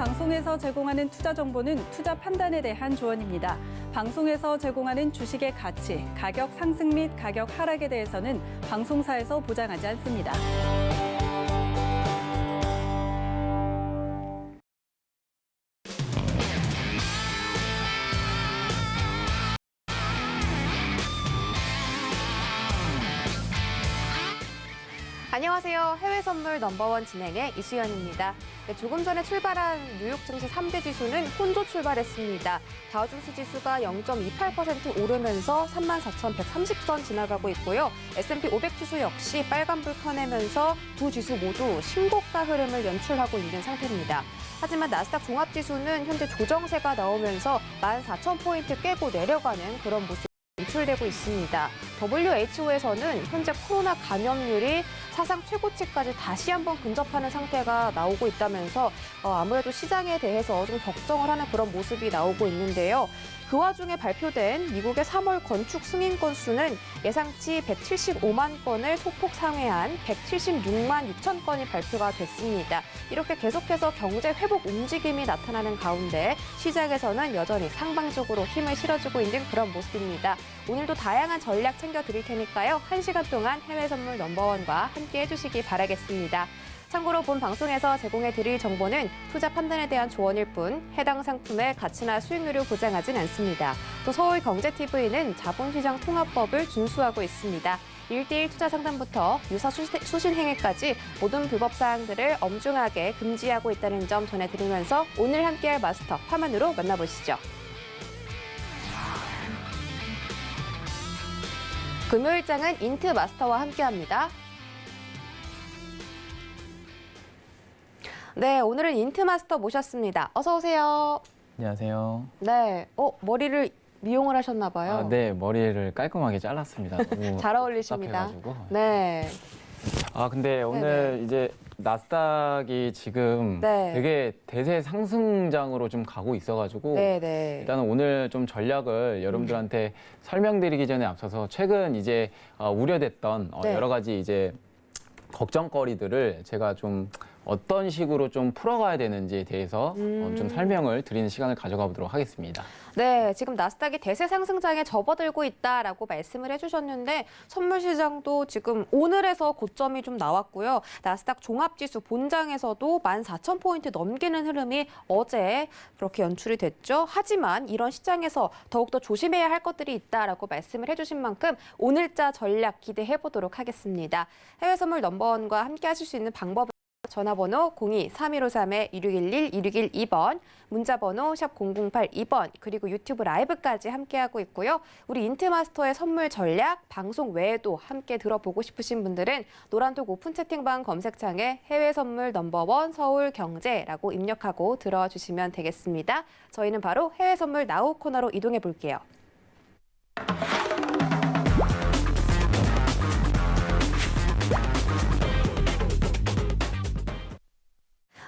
방송에서 제공하는 투자 정보는 투자 판단에 대한 조언입니다. 방송에서 제공하는 주식의 가치, 가격 상승 및 가격 하락에 대해서는 방송사에서 보장하지 않습니다. 안녕하세요. 해외 선물 넘버원 진행의 이수연입니다. 네, 조금 전에 출발한 뉴욕 증시 3대 지수는 혼조 출발했습니다. 다우존스 지수가 0.28% 오르면서 34,130선 지나가고 있고요. S&P 500 지수 역시 빨간불 켜내면서 두 지수 모두 신고가 흐름을 연출하고 있는 상태입니다. 하지만 나스닥 종합지수는 현재 조정세가 나오면서 14,000포인트 깨고 내려가는 그런 모습 연출되고 있습니다. WHO에서는 현재 코로나 감염률이 사상 최고치까지 다시 한번 근접하는 상태가 나오고 있다면서 아무래도 시장에 대해서 좀 걱정을 하는 그런 모습이 나오고 있는데요. 그 와중에 발표된 미국의 3월 건축 승인 건수는 예상치 175만 건을 소폭 상회한 176만 6천 건이 발표가 됐습니다. 이렇게 계속해서 경제 회복 움직임이 나타나는 가운데 시장에서는 여전히 상방적으로 힘을 실어주고 있는 그런 모습입니다. 오늘도 다양한 전략 챙겨드릴 테니까요. 1시간 동안 해외 선물 넘버원과 함께 해주시기 바라겠습니다. 참고로 본 방송에서 제공해드릴 정보는 투자 판단에 대한 조언일 뿐 해당 상품의 가치나 수익률을 보장하진 않습니다. 또 서울경제TV는 자본시장 통합법을 준수하고 있습니다. 1대1 투자 상담부터 유사 수신 행위까지 모든 불법 사항들을 엄중하게 금지하고 있다는 점 전해드리면서 오늘 함께할 마스터 화면으로 만나보시죠. 금요일장은 인트 마스터와 함께합니다. 네, 오늘은 인트 마스터 모셨습니다. 어서 오세요. 안녕하세요. 네, 머리를 미용을 하셨나 봐요. 네, 머리를 깔끔하게 잘랐습니다. 너무 잘 어울리십니다. 답답해가지고. 네. 근데 오늘 네네. 이제 나스닥이 지금 네. 되게 대세 상승장으로 좀 가고 있어가지고 네네. 일단은 오늘 좀 전략을 여러분들한테 설명드리기 전에 앞서서 최근 이제 우려됐던 네. 여러 가지 이제 걱정거리들을 제가 좀 어떤 식으로 좀 풀어가야 되는지에 대해서 좀 설명을 드리는 시간을 가져가 보도록 하겠습니다. 네, 지금 나스닥이 대세 상승장에 접어들고 있다라고 말씀을 해주셨는데 선물 시장도 지금 오늘에서 고점이 좀 나왔고요. 나스닥 종합지수 본장에서도 14,000포인트 넘기는 흐름이 어제 그렇게 연출이 됐죠. 하지만 이런 시장에서 더욱더 조심해야 할 것들이 있다라고 말씀을 해주신 만큼 오늘자 전략 기대해 보도록 하겠습니다. 해외 선물 넘버원과 함께 하실 수 있는 방법은 전화번호 02-3153-2611, 2612번, 문자번호 샵 0082번, 그리고 유튜브 라이브까지 함께하고 있고요. 우리 인트마스터의 선물 전략, 방송 외에도 함께 들어보고 싶으신 분들은 노란톡 오픈 채팅방 검색창에 해외 선물 넘버원 서울경제라고 입력하고 들어주시면 되겠습니다. 저희는 바로 해외 선물 나우 코너로 이동해 볼게요.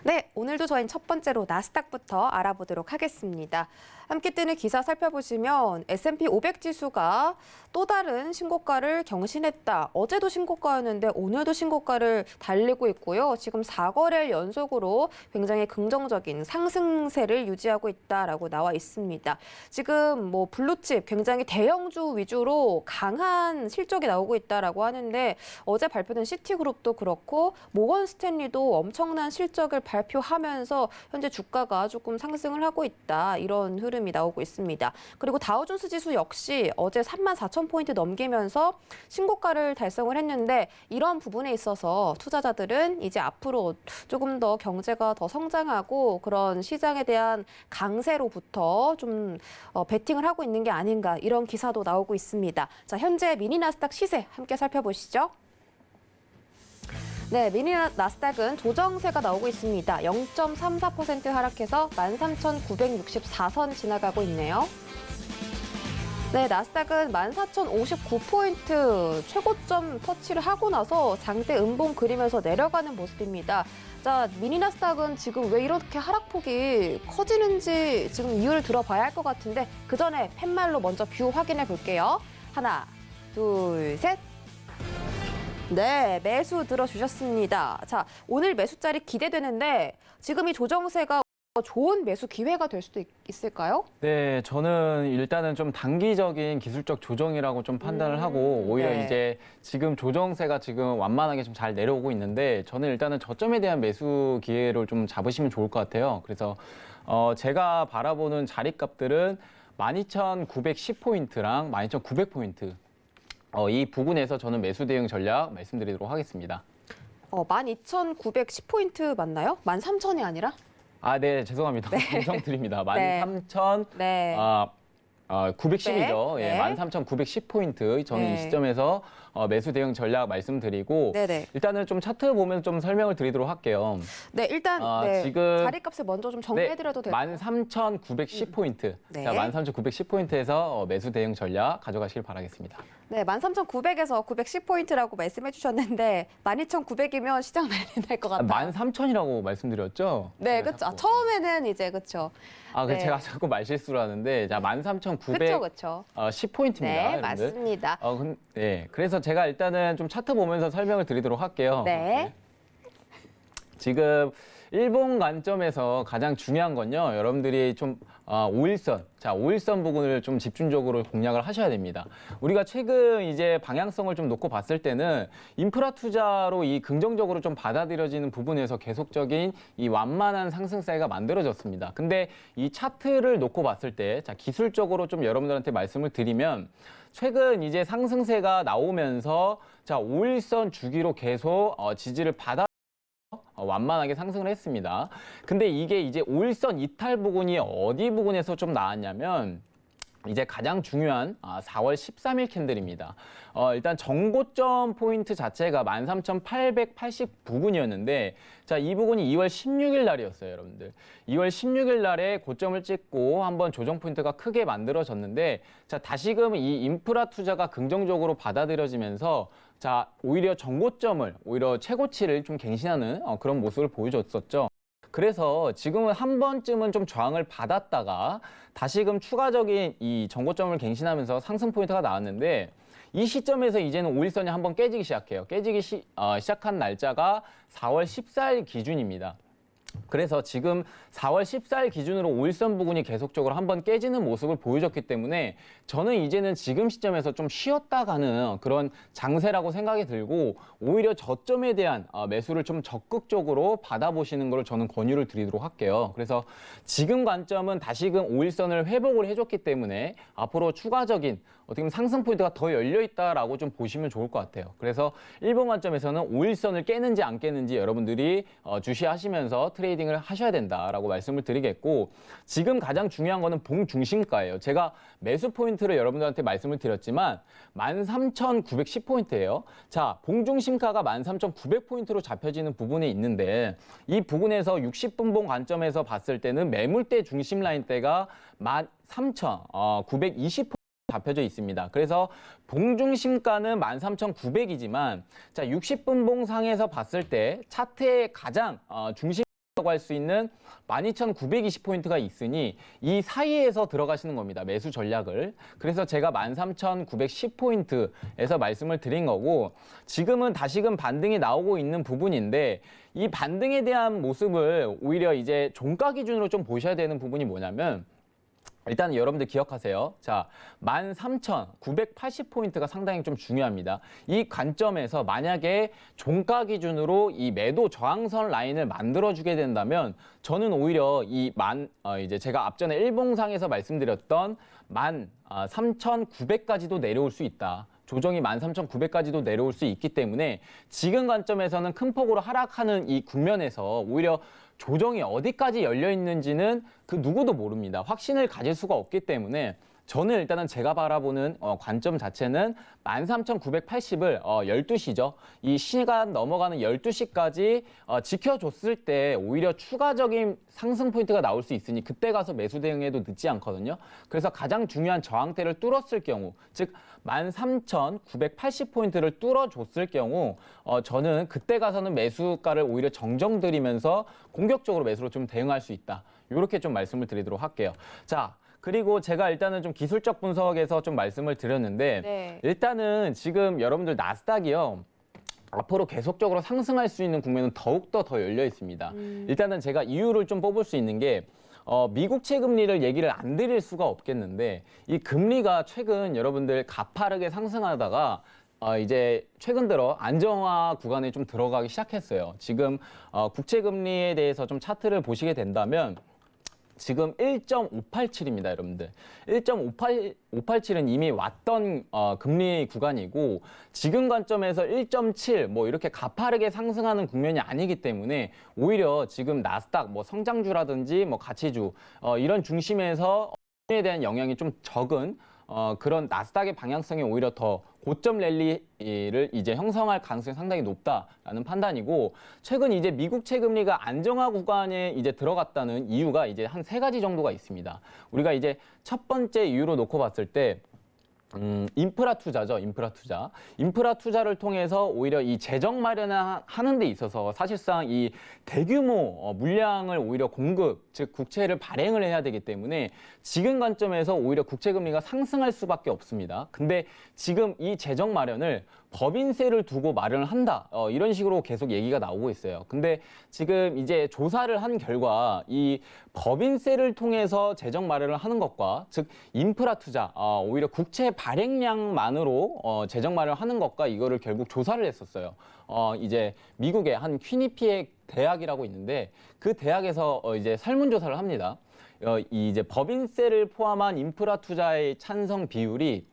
네, 오늘도 저희는 첫 번째로 나스닥부터 알아보도록 하겠습니다. 함께 뜨는 기사 살펴보시면 S&P 500 지수가 또 다른 신고가를 경신했다. 어제도 신고가였는데 오늘도 신고가를 달리고 있고요. 지금 4거래일 연속으로 굉장히 긍정적인 상승세를 유지하고 있다라고 나와 있습니다. 지금 블루칩 굉장히 대형주 위주로 강한 실적이 나오고 있다라고 하는데 어제 발표된 시티그룹도 그렇고 모건 스탠리도 엄청난 실적을 발표하면서 현재 주가가 조금 상승을 하고 있다. 이런 흐름이 나오고 있습니다. 그리고 다우존스 지수 역시 어제 34,000포인트 넘기면서 신고가를 달성을 했는데 이런 부분에 있어서 투자자들은 이제 앞으로 조금 더 경제가 더 성장하고 그런 시장에 대한 강세로부터 좀 베팅을 하고 있는 게 아닌가 이런 기사도 나오고 있습니다. 자, 현재 미니 나스닥 시세 함께 살펴보시죠. 네, 미니 나스닥은 조정세가 나오고 있습니다. 0.34% 하락해서 13,964선 지나가고 있네요. 네, 나스닥은 14,059포인트 최고점 터치를 하고 나서 장대 음봉 그리면서 내려가는 모습입니다. 자, 미니 나스닥은 지금 왜 이렇게 하락폭이 커지는지 지금 이유를 들어봐야 할 것 같은데 그 전에 팻말로 먼저 뷰 확인해 볼게요. 하나, 둘, 셋. 네, 매수 들어주셨습니다. 자, 오늘 매수 자리 기대되는데 지금 이 조정세가 좋은 매수 기회가 될 수도 있을까요? 네, 저는 일단은 좀 단기적인 기술적 조정이라고 좀 판단을 하고 오히려 네. 이제 지금 조정세가 지금 완만하게 좀 잘 내려오고 있는데 저는 일단은 저점에 대한 매수 기회를 좀 잡으시면 좋을 것 같아요. 그래서 제가 바라보는 자리값들은 12,910포인트랑 12,900포인트 이 부분에서 저는 매수 대응 전략 말씀드리도록 하겠습니다. 12,910포인트 맞나요? 13,000이 아니라? 아, 네, 죄송합니다. 정정드립니다. 네. 13,000 네. 910이죠. 네. 예, 13,910포인트. 저는 네. 이 시점에서 매수 대응 전략 말씀드리고 네네. 일단은 좀 차트 보면 좀 설명을 드리도록 할게요. 네, 일단 네. 지금 자리값을 먼저 좀 정리해드려도 될까요? 13,910포인트. 네. 자, 13,910포인트에서 매수 대응 전략 가져가시길 바라겠습니다. 네, 13,900에서 910포인트라고 말씀해 주셨는데 12,900이면 시장 난리 날 것 같아요. 13,000이라고 말씀드렸죠? 네, 그렇죠. 처음에는 이제 그렇죠. 그 네. 제가 자꾸 말실수를 하는데 자, 13,910포인트입니다. 그렇죠. 네, 네, 맞습니다. 네, 그래서 제가 일단은 좀 차트 보면서 설명을 드리도록 할게요. 네. 지금 일본 관점에서 가장 중요한 건요, 여러분들이 좀 5일선, 자 5일선 부분을 좀 집중적으로 공략을 하셔야 됩니다. 우리가 최근 이제 방향성을 좀 놓고 봤을 때는 인프라 투자로 이 긍정적으로 좀 받아들여지는 부분에서 계속적인 이 완만한 상승세가 만들어졌습니다. 근데 이 차트를 놓고 봤을 때, 자 기술적으로 좀 여러분들한테 말씀을 드리면 최근 이제 상승세가 나오면서 자 5일선 주기로 계속 지지를 받아 완만하게 상승을 했습니다. 근데 이게 이제 5일선 이탈 부분이 어디 부분에서 좀 나왔냐면 이제 가장 중요한 4월 13일 캔들입니다. 일단 정고점 포인트 자체가 13,880부근이었는데 자, 이 부분이 2월 16일 날이었어요, 여러분들. 2월 16일 날에 고점을 찍고 한번 조정 포인트가 크게 만들어졌는데 자, 다시금 이 인프라 투자가 긍정적으로 받아들여지면서 자, 오히려 정고점을 오히려 최고치를 좀 갱신하는 그런 모습을 보여줬었죠. 그래서 지금은 한 번쯤은 좀 저항을 받았다가 다시금 추가적인 이 정고점을 갱신하면서 상승 포인트가 나왔는데 이 시점에서 이제는 5일선이 한번 깨지기 시작해요. 깨지기 시작한 날짜가 4월 14일 기준입니다. 그래서 지금 4월 14일 기준으로 5일선 부근이 계속적으로 한번 깨지는 모습을 보여줬기 때문에 저는 이제는 지금 시점에서 좀 쉬었다 가는 그런 장세라고 생각이 들고 오히려 저점에 대한 매수를 좀 적극적으로 받아보시는 걸 저는 권유를 드리도록 할게요. 그래서 지금 관점은 다시금 5일선을 회복을 해줬기 때문에 앞으로 추가적인 어떻게 보면 상승 포인트가 더 열려 있다라고 좀 보시면 좋을 것 같아요. 그래서 일본 관점에서는 5일선을 깨는지 안 깨는지 여러분들이 주시하시면서 트레이딩을 하셔야 된다라고 말씀을 드리겠고 지금 가장 중요한 거는 봉중심가예요. 제가 매수 포인트를 여러분들한테 말씀을 드렸지만 13,910포인트예요. 자, 봉중심가가 13,900포인트로 잡혀지는 부분이 있는데 이 부분에서 60분봉 관점에서 봤을 때는 매물대 중심 라인대가 13,920포인트 잡혀져 있습니다. 그래서 봉중심가는 13,900이지만 자 60분봉 상에서 봤을 때 차트의 가장 중심이라고 할 수 있는 12,920포인트가 있으니 이 사이에서 들어가시는 겁니다. 매수 전략을. 그래서 제가 13,910포인트에서 말씀을 드린 거고 지금은 다시금 반등이 나오고 있는 부분인데 이 반등에 대한 모습을 오히려 이제 종가 기준으로 좀 보셔야 되는 부분이 뭐냐면 일단 여러분들 기억하세요. 자, 13,980포인트가 상당히 좀 중요합니다. 이 관점에서 만약에 종가 기준으로 이 매도 저항선 라인을 만들어주게 된다면 저는 오히려 이제 제가 앞전에 일봉상에서 말씀드렸던 13,900까지도 내려올 수 있다. 조정이 13,900까지도 내려올 수 있기 때문에 지금 관점에서는 큰 폭으로 하락하는 이 국면에서 오히려 조정이 어디까지 열려 있는지는 그 누구도 모릅니다. 확신을 가질 수가 없기 때문에 저는 일단은 제가 바라보는 관점 자체는 13,980을 12시죠. 이 시간 넘어가는 12시까지 지켜줬을 때 오히려 추가적인 상승 포인트가 나올 수 있으니 그때 가서 매수 대응해도 늦지 않거든요. 그래서 가장 중요한 저항대를 뚫었을 경우, 즉 13,980포인트를 뚫어줬을 경우 저는 그때 가서는 매수가를 오히려 정정들이면서 공격적으로 매수로 좀 대응할 수 있다. 이렇게 좀 말씀을 드리도록 할게요. 자. 그리고 제가 일단은 좀 기술적 분석에서 좀 말씀을 드렸는데 네. 일단은 지금 여러분들 나스닥이요. 앞으로 계속적으로 상승할 수 있는 국면은 더욱더 더 열려 있습니다. 일단은 제가 이유를 좀 뽑을 수 있는 게 미국채 금리를 얘기를 안 드릴 수가 없겠는데 이 금리가 최근 여러분들 가파르게 상승하다가 이제 최근 들어 안정화 구간에 좀 들어가기 시작했어요. 지금 국채 금리에 대해서 좀 차트를 보시게 된다면 지금 1.587입니다, 여러분들. 1.587은 이미 왔던 금리 구간이고 지금 관점에서 1.7 뭐 이렇게 가파르게 상승하는 국면이 아니기 때문에 오히려 지금 나스닥 뭐 성장주라든지 뭐 가치주 이런 중심에서 금리에 대한 영향이 좀 적은 그런 나스닥의 방향성이 오히려 더 고점 랠리를 이제 형성할 가능성이 상당히 높다라는 판단이고 최근 이제 미국 채금리가 안정화 구간에 이제 들어갔다는 이유가 이제 한 3가지 정도가 있습니다. 우리가 이제 첫 번째 이유로 놓고 봤을 때 인프라 투자죠. 인프라 투자. 인프라 투자를 통해서 오히려 이 재정 마련하는 데 있어서 사실상 이 대규모 물량을 오히려 공급, 즉 국채를 발행을 해야 되기 때문에 지금 관점에서 오히려 국채 금리가 상승할 수밖에 없습니다. 근데 지금 이 재정 마련을 법인세를 두고 마련을 한다. 이런 식으로 계속 얘기가 나오고 있어요. 근데 지금 이제 조사를 한 결과 이 법인세를 통해서 재정 마련을 하는 것과 즉 인프라 투자, 오히려 국채 발행량만으로 재정 마련을 하는 것과 이거를 결국 조사를 했었어요. 이제 미국의 한 퀴니피액 대학이라고 있는데 그 대학에서 이제 설문조사를 합니다. 이제 법인세를 포함한 인프라 투자의 찬성 비율이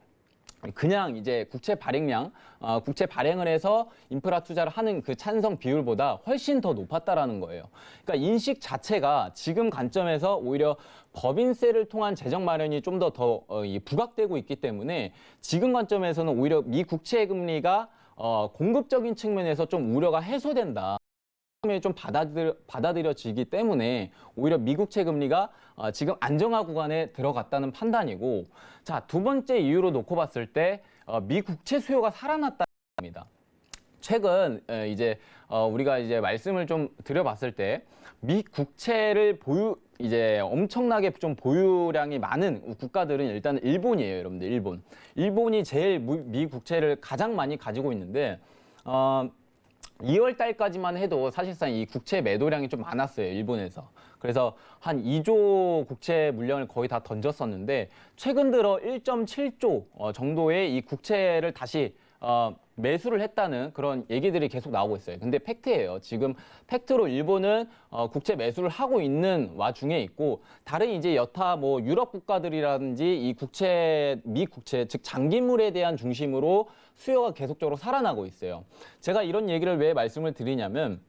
그냥 이제 국채 발행량, 국채 발행을 해서 인프라 투자를 하는 그 찬성 비율보다 훨씬 더 높았다라는 거예요. 그러니까 인식 자체가 지금 관점에서 오히려 법인세를 통한 재정 마련이 좀 더 부각되고 있기 때문에 지금 관점에서는 오히려 미 국채 금리가 공급적인 측면에서 좀 우려가 해소된다. 좀 받아들여지기 때문에 오히려 미국채 금리가 지금 안정화 구간에 들어갔다는 판단이고, 자, 두 번째 이유로 놓고 봤을 때 미국채 수요가 살아났다는 겁니다. 최근 이제 우리가 이제 말씀을 좀 드려봤을 때 미국채를 이제 엄청나게 좀 보유량이 많은 국가들은 일단 일본이에요, 여러분들. 일본이 제일 미국채를 가장 많이 가지고 있는데 2월 달까지만 해도 사실상 이 국채 매도량이 좀 많았어요, 일본에서. 그래서 한 2조 국채 물량을 거의 다 던졌었는데 최근 들어 1.7조 정도의 이 국채를 다시 매수를 했다는 그런 얘기들이 계속 나오고 있어요. 근데 팩트예요. 지금 팩트로 일본은 국채 매수를 하고 있는 와중에 있고, 다른 이제 여타 뭐 유럽 국가들이라든지 이 미 국채, 즉 장기물에 대한 중심으로 수요가 계속적으로 살아나고 있어요. 제가 이런 얘기를 왜 말씀을 드리냐면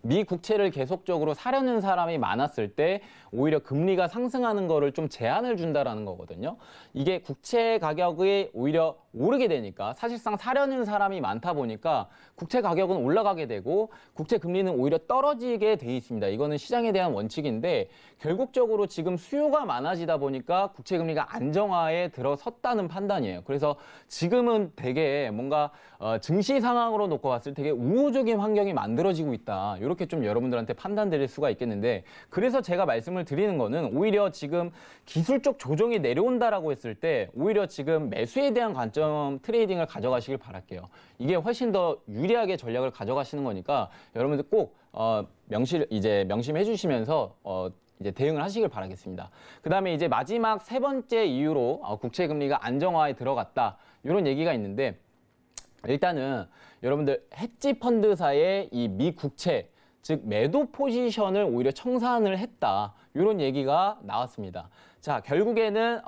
미 국채를 계속적으로 사려는 사람이 많았을 때 오히려 금리가 상승하는 거를 좀 제한을 준다라는 거거든요. 이게 국채 가격이 오히려 오르게 되니까 사실상 사려는 사람이 많다 보니까 국채 가격은 올라가게 되고 국채 금리는 오히려 떨어지게 돼 있습니다. 이거는 시장에 대한 원칙인데 결국적으로 지금 수요가 많아지다 보니까 국채 금리가 안정화에 들어섰다는 판단이에요. 그래서 지금은 되게 뭔가 증시 상황으로 놓고 봤을 때 되게 우호적인 환경이 만들어지고 있다. 이렇게 좀 여러분들한테 판단 드릴 수가 있겠는데, 그래서 제가 말씀을 드리는 거는 오히려 지금 기술적 조정이 내려온다라고 했을 때 오히려 지금 매수에 대한 관점 트레이딩을 가져가시길 바랄게요. 이게 훨씬 더 유리하게 전략을 가져가시는 거니까 여러분들 꼭 명심해 주시면서 이제 대응을 하시길 바라겠습니다. 그다음에 이제 마지막 세 번째 이유로 국채 금리가 안정화에 들어갔다, 이런 얘기가 있는데, 일단은 여러분들 헤지 펀드사의 이 미 국채, 즉 매도 포지션을 오히려 청산을 했다, 이런 얘기가 나왔습니다. 자, 결국에는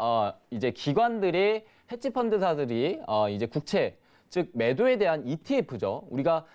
이제 기관들이, 헤지 펀드사들이 이제 국채, 즉 매도에 대한 ETF죠. 우리가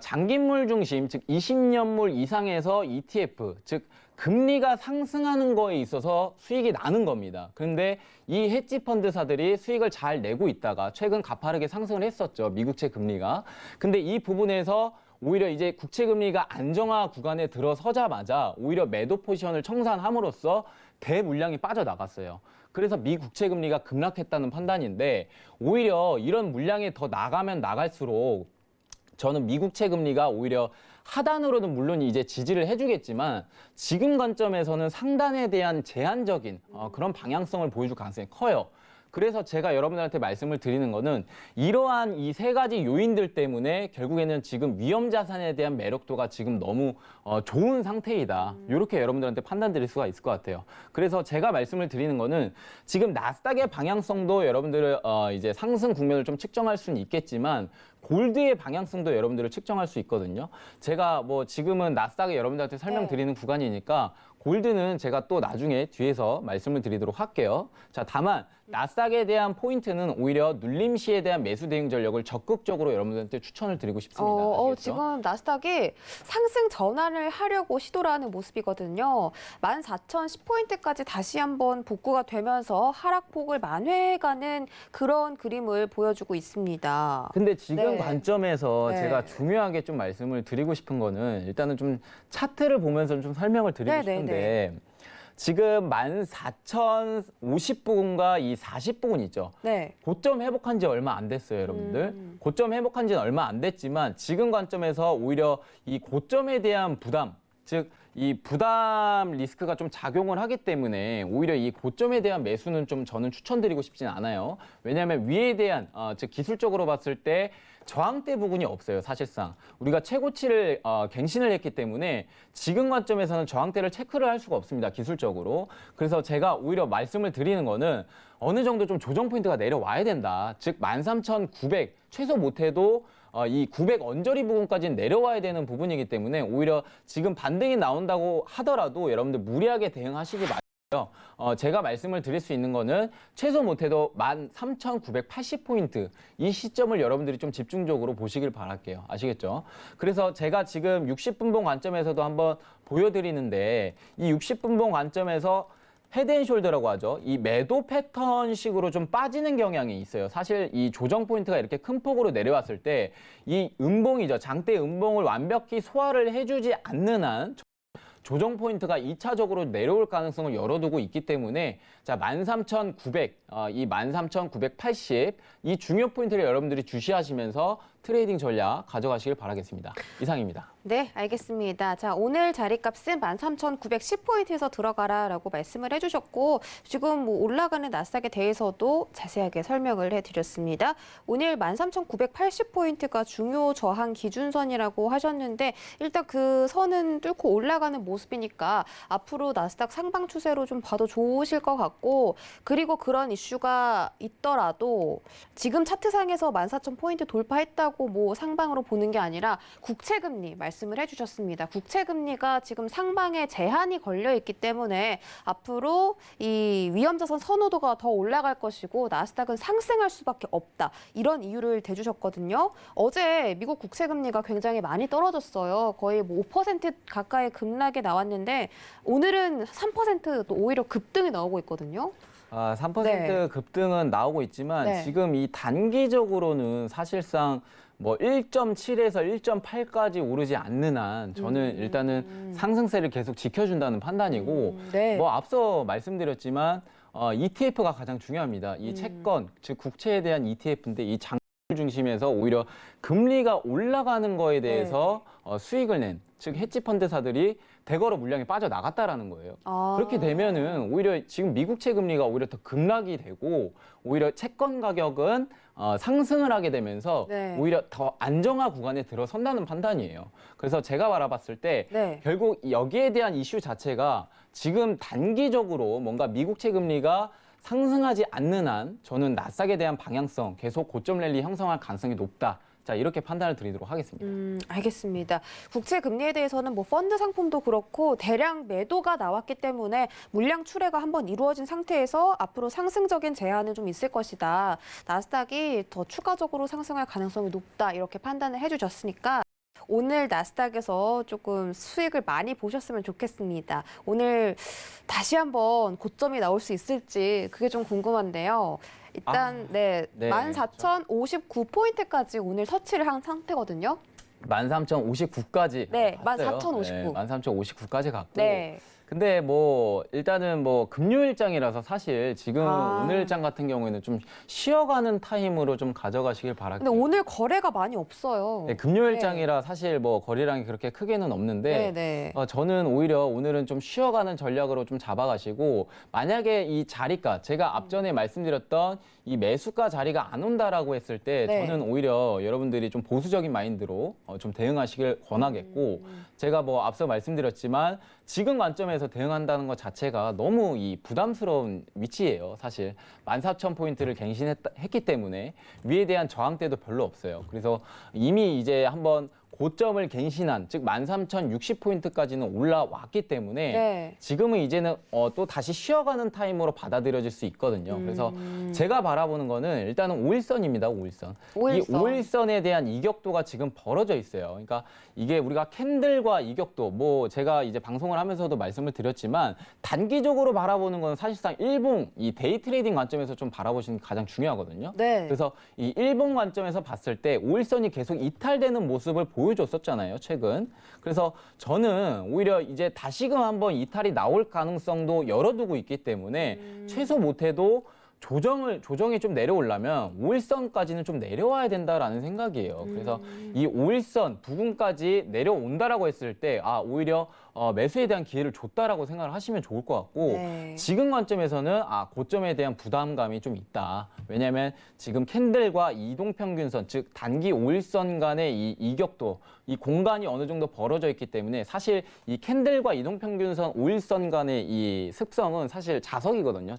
장기물 중심, 즉 20년물 이상에서 ETF, 즉 금리가 상승하는 거에 있어서 수익이 나는 겁니다. 그런데 이 헤지 펀드사들이 수익을 잘 내고 있다가 최근 가파르게 상승을 했었죠, 미국채 금리가. 근데 이 부분에서 오히려 이제 국채 금리가 안정화 구간에 들어서자마자 오히려 매도 포지션을 청산함으로써 대물량이 빠져나갔어요. 그래서 미 국채 금리가 급락했다는 판단인데, 오히려 이런 물량이 더 나가면 나갈수록 저는 미국채 금리가 오히려 하단으로는 물론 이제 지지를 해주겠지만 지금 관점에서는 상단에 대한 제한적인 그런 방향성을 보여줄 가능성이 커요. 그래서 제가 여러분들한테 말씀을 드리는 거는 이러한 이 세 가지 요인들 때문에 결국에는 지금 위험 자산에 대한 매력도가 지금 너무 좋은 상태이다. 이렇게 여러분들한테 판단 드릴 수가 있을 것 같아요. 그래서 제가 말씀을 드리는 거는 지금 나스닥의 방향성도 여러분들 이제 상승 국면을 좀 측정할 수는 있겠지만 골드의 방향성도 여러분들을 측정할 수 있거든요. 제가 뭐 지금은 나스닥에 여러분들한테 설명드리는 구간이니까 골드는 제가 또 나중에 뒤에서 말씀을 드리도록 할게요. 자, 다만 나스닥에 대한 포인트는 오히려 눌림 시에 대한 매수 대응 전략을 적극적으로 여러분들한테 추천을 드리고 싶습니다. 아시겠죠? 지금 나스닥이 상승 전환을 하려고 시도를 하는 모습이거든요. 14,010포인트까지 다시 한번 복구가 되면서 하락폭을 만회해가는 그런 그림을 보여주고 있습니다. 근데 지금 네. 관점에서 네. 제가 중요하게 좀 말씀을 드리고 싶은 거는 일단은 좀 차트를 보면서 좀 설명을 드리고 네, 싶은데 지금 14,050부근과 이 40부근 있죠. 네. 고점 회복한 지 얼마 안 됐어요, 여러분들. 고점 회복한 지는 얼마 안 됐지만 지금 관점에서 오히려 이 고점에 대한 부담, 즉 이 부담 리스크가 좀 작용을 하기 때문에 오히려 이 고점에 대한 매수는 좀 저는 추천드리고 싶지는 않아요. 왜냐하면 위에 대한 즉 기술적으로 봤을 때 저항대 부분이 없어요, 사실상. 우리가 최고치를 갱신을 했기 때문에 지금 관점에서는 저항대를 체크를 할 수가 없습니다, 기술적으로. 그래서 제가 오히려 말씀을 드리는 거는 어느 정도 좀 조정 포인트가 내려와야 된다. 즉 13,900 최소 못해도 이 900 언저리 부분까지는 내려와야 되는 부분이기 때문에 오히려 지금 반등이 나온다고 하더라도 여러분들 무리하게 대응하시기 바라고요. 제가 말씀을 드릴 수 있는 거는 최소 못해도 13,980포인트 이 시점을 여러분들이 좀 집중적으로 보시길 바랄게요. 아시겠죠? 그래서 제가 지금 60분봉 관점에서도 한번 보여드리는데 이 60분봉 관점에서 헤드앤숄더라고 하죠. 이 매도 패턴식으로 좀 빠지는 경향이 있어요. 사실 이 조정 포인트가 이렇게 큰 폭으로 내려왔을 때 이 음봉이죠. 장대 음봉을 완벽히 소화를 해주지 않는 한 조정 포인트가 2차적으로 내려올 가능성을 열어두고 있기 때문에 자 13,900, 이 13,980 이 중요 포인트를 여러분들이 주시하시면서 트레이딩 전략 가져가시길 바라겠습니다. 이상입니다. 네, 알겠습니다. 자, 오늘 자리값은 13,910포인트에서 들어가라라고 말씀을 해주셨고 지금 뭐 올라가는 나스닥에 대해서도 자세하게 설명을 해드렸습니다. 오늘 13,980포인트가 중요 저항 기준선이라고 하셨는데 일단 그 선은 뚫고 올라가는 모습이니까 앞으로 나스닥 상방 추세로 좀 봐도 좋으실 것 같고 그리고 그런 이슈가 있더라도 지금 차트상에서 14,000포인트 돌파했다고 뭐 상방으로 보는 게 아니라 국채금리 말씀을 해주셨습니다. 국채금리가 지금 상방에 제한이 걸려 있기 때문에 앞으로 이 위험자산 선호도가 더 올라갈 것이고 나스닥은 상승할 수밖에 없다. 이런 이유를 대주셨거든요. 어제 미국 국채금리가 굉장히 많이 떨어졌어요. 거의 뭐 5% 가까이 급락이 나왔는데 오늘은 3%또 오히려 급등이 나오고 있거든요. 3% 네. 급등은 나오고 있지만 네. 지금 이 단기적으로는 사실상 뭐 1.7에서 1.8까지 오르지 않는 한 저는 일단은 상승세를 계속 지켜준다는 판단이고 네. 뭐 앞서 말씀드렸지만 ETF가 가장 중요합니다. 이 채권, 즉 국채에 대한 ETF인데 이 장을 중심에서 오히려 금리가 올라가는 거에 대해서 수익을 낸, 즉 헤지펀드사들이 대거로 물량이 빠져나갔다라는 거예요. 그렇게 되면은 오히려 지금 미국채 금리가 오히려 더 급락이 되고 오히려 채권 가격은 상승을 하게 되면서 네. 오히려 더 안정화 구간에 들어선다는 판단이에요. 그래서 제가 바라봤을 때 네. 결국 여기에 대한 이슈 자체가 지금 단기적으로 뭔가 미국채 금리가 상승하지 않는 한 저는 나스닥에 대한 방향성 계속 고점 랠리 형성할 가능성이 높다. 자, 이렇게 판단을 드리도록 하겠습니다. 알겠습니다. 국채 금리에 대해서는 뭐 펀드 상품도 그렇고 대량 매도가 나왔기 때문에 물량 출회가 한번 이루어진 상태에서 앞으로 상승적인 제한은 좀 있을 것이다. 나스닥이 더 추가적으로 상승할 가능성이 높다. 이렇게 판단을 해주셨으니까 오늘 나스닥에서 조금 수익을 많이 보셨으면 좋겠습니다. 오늘 다시 한번 고점이 나올 수 있을지 그게 좀 궁금한데요. 일단 네, 14,059포인트까지 오늘 터치를 한 상태거든요. 13,059까지 네, 갔어요. 14,059. 네, 13,059까지 갔고 네. 근데 뭐 일단은 뭐 금요일장이라서 사실 지금 아. 오늘장 같은 경우에는 좀 쉬어가는 타임으로 좀 가져가시길 바랄게요. 근데 오늘 거래가 많이 없어요. 네, 금요일장이라 사실 뭐 거래량이 그렇게 크게는 없는데 네. 저는 오히려 오늘은 좀 쉬어가는 전략으로 좀 잡아가시고 만약에 이 자리가 제가 앞전에 말씀드렸던 이 매수가 자리가 안 온다라고 했을 때 네. 저는 오히려 여러분들이 좀 보수적인 마인드로 좀 대응하시길 권하겠고 제가 뭐 앞서 말씀드렸지만 지금 관점에서 대응한다는 것 자체가 너무 이 부담스러운 위치예요. 사실 14,000포인트를 갱신했기 때문에 위에 대한 저항대도 별로 없어요. 그래서 이미 이제 한번 고점을 갱신한 즉 13,060포인트까지는 올라왔기 때문에 네. 지금은 이제는 또 다시 쉬어가는 타임으로 받아들여질 수 있거든요. 그래서 제가 바라보는 거는 일단은 5일선입니다. 5일선. 이 5일선에 대한 이격도가 지금 벌어져 있어요. 그러니까 이게 우리가 캔들과 이격도 뭐 제가 이제 방송을 하면서도 말씀을 드렸지만 단기적으로 바라보는 건 사실상 일봉 이 데이 트레이딩 관점에서 좀 바라보시는 게 가장 중요하거든요. 네. 그래서 이 일본 관점에서 봤을 때 5일선이 계속 이탈되는 모습을 보여줬었잖아요, 최근. 그래서 저는 오히려 이제 다시금 한번 이탈이 나올 가능성도 열어두고 있기 때문에 최소 못해도 조정이 좀 내려오려면 5일선까지는 좀 내려와야 된다라는 생각이에요. 그래서 이 5일선 부근까지 내려온다라고 했을 때 오히려 매수에 대한 기회를 줬다라고 생각을 하시면 좋을 것 같고 네. 지금 관점에서는 고점에 대한 부담감이 좀 있다. 왜냐하면 지금 캔들과 이동평균선 즉 단기 5일선 간의 이 이격도 이 공간이 어느 정도 벌어져 있기 때문에 사실 이 캔들과 이동평균선 5일선 간의 이 습성은 사실 자석이거든요.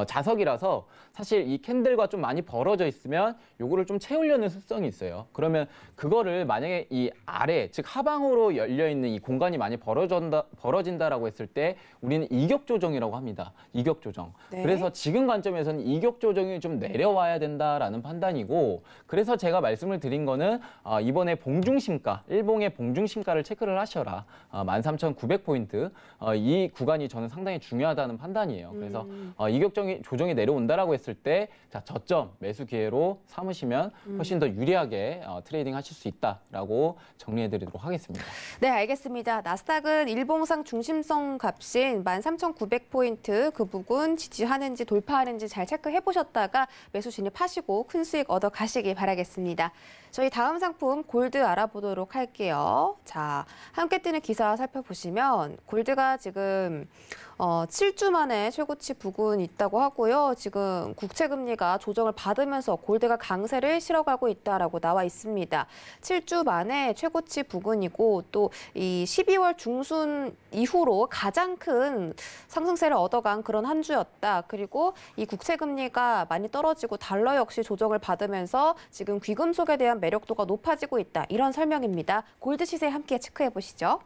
자석이라서 사실 이 캔들과 좀 많이 벌어져 있으면 요거를 좀 채우려는 습성이 있어요. 그러면 그거를 만약에 이 아래 즉 하방으로 열려 있는 이 공간이 많이 벌어진다라고 했을 때 우리는 이격 조정이라고 합니다. 이격 조정. 네. 그래서 지금 관점에서는 이격 조정이 좀 내려와야 된다라는 판단이고 그래서 제가 말씀을 드린 거는 이번에 봉중심가 일봉의 봉중심가를 체크를 하셔라. 13,900포인트 이 구간이 저는 상당히 중요하다는 판단이에요. 그래서 이격 조정이 내려온다라고 했을 때 자, 저점 매수 기회로 삼으시면 훨씬 더 유리하게 트레이딩 하실 수 있다라고 정리해 드리도록 하겠습니다. 네, 알겠습니다. 나스닥은 일봉상 중심성 값인 13,900포인트 그 부분 지지하는지 돌파하는지 잘 체크해 보셨다가 매수 진입하시고 큰 수익 얻어 가시길 바라겠습니다. 저희 다음 상품 골드 알아보도록 할게요. 자, 함께 뜨는 기사 살펴보시면 골드가 지금 7주 만에 최고치 부근 있다고 하고요. 지금 국채금리가 조정을 받으면서 골드가 강세를 실어가고 있다라고 나와 있습니다. 7주 만에 최고치 부근이고 또 이 12월 중순 이후로 가장 큰 상승세를 얻어간 그런 한 주였다. 그리고 이 국채금리가 많이 떨어지고 달러 역시 조정을 받으면서 지금 귀금속에 대한 매력도가 높아지고 있다. 이런 설명입니다. 골드 시세 함께 체크해 보시죠.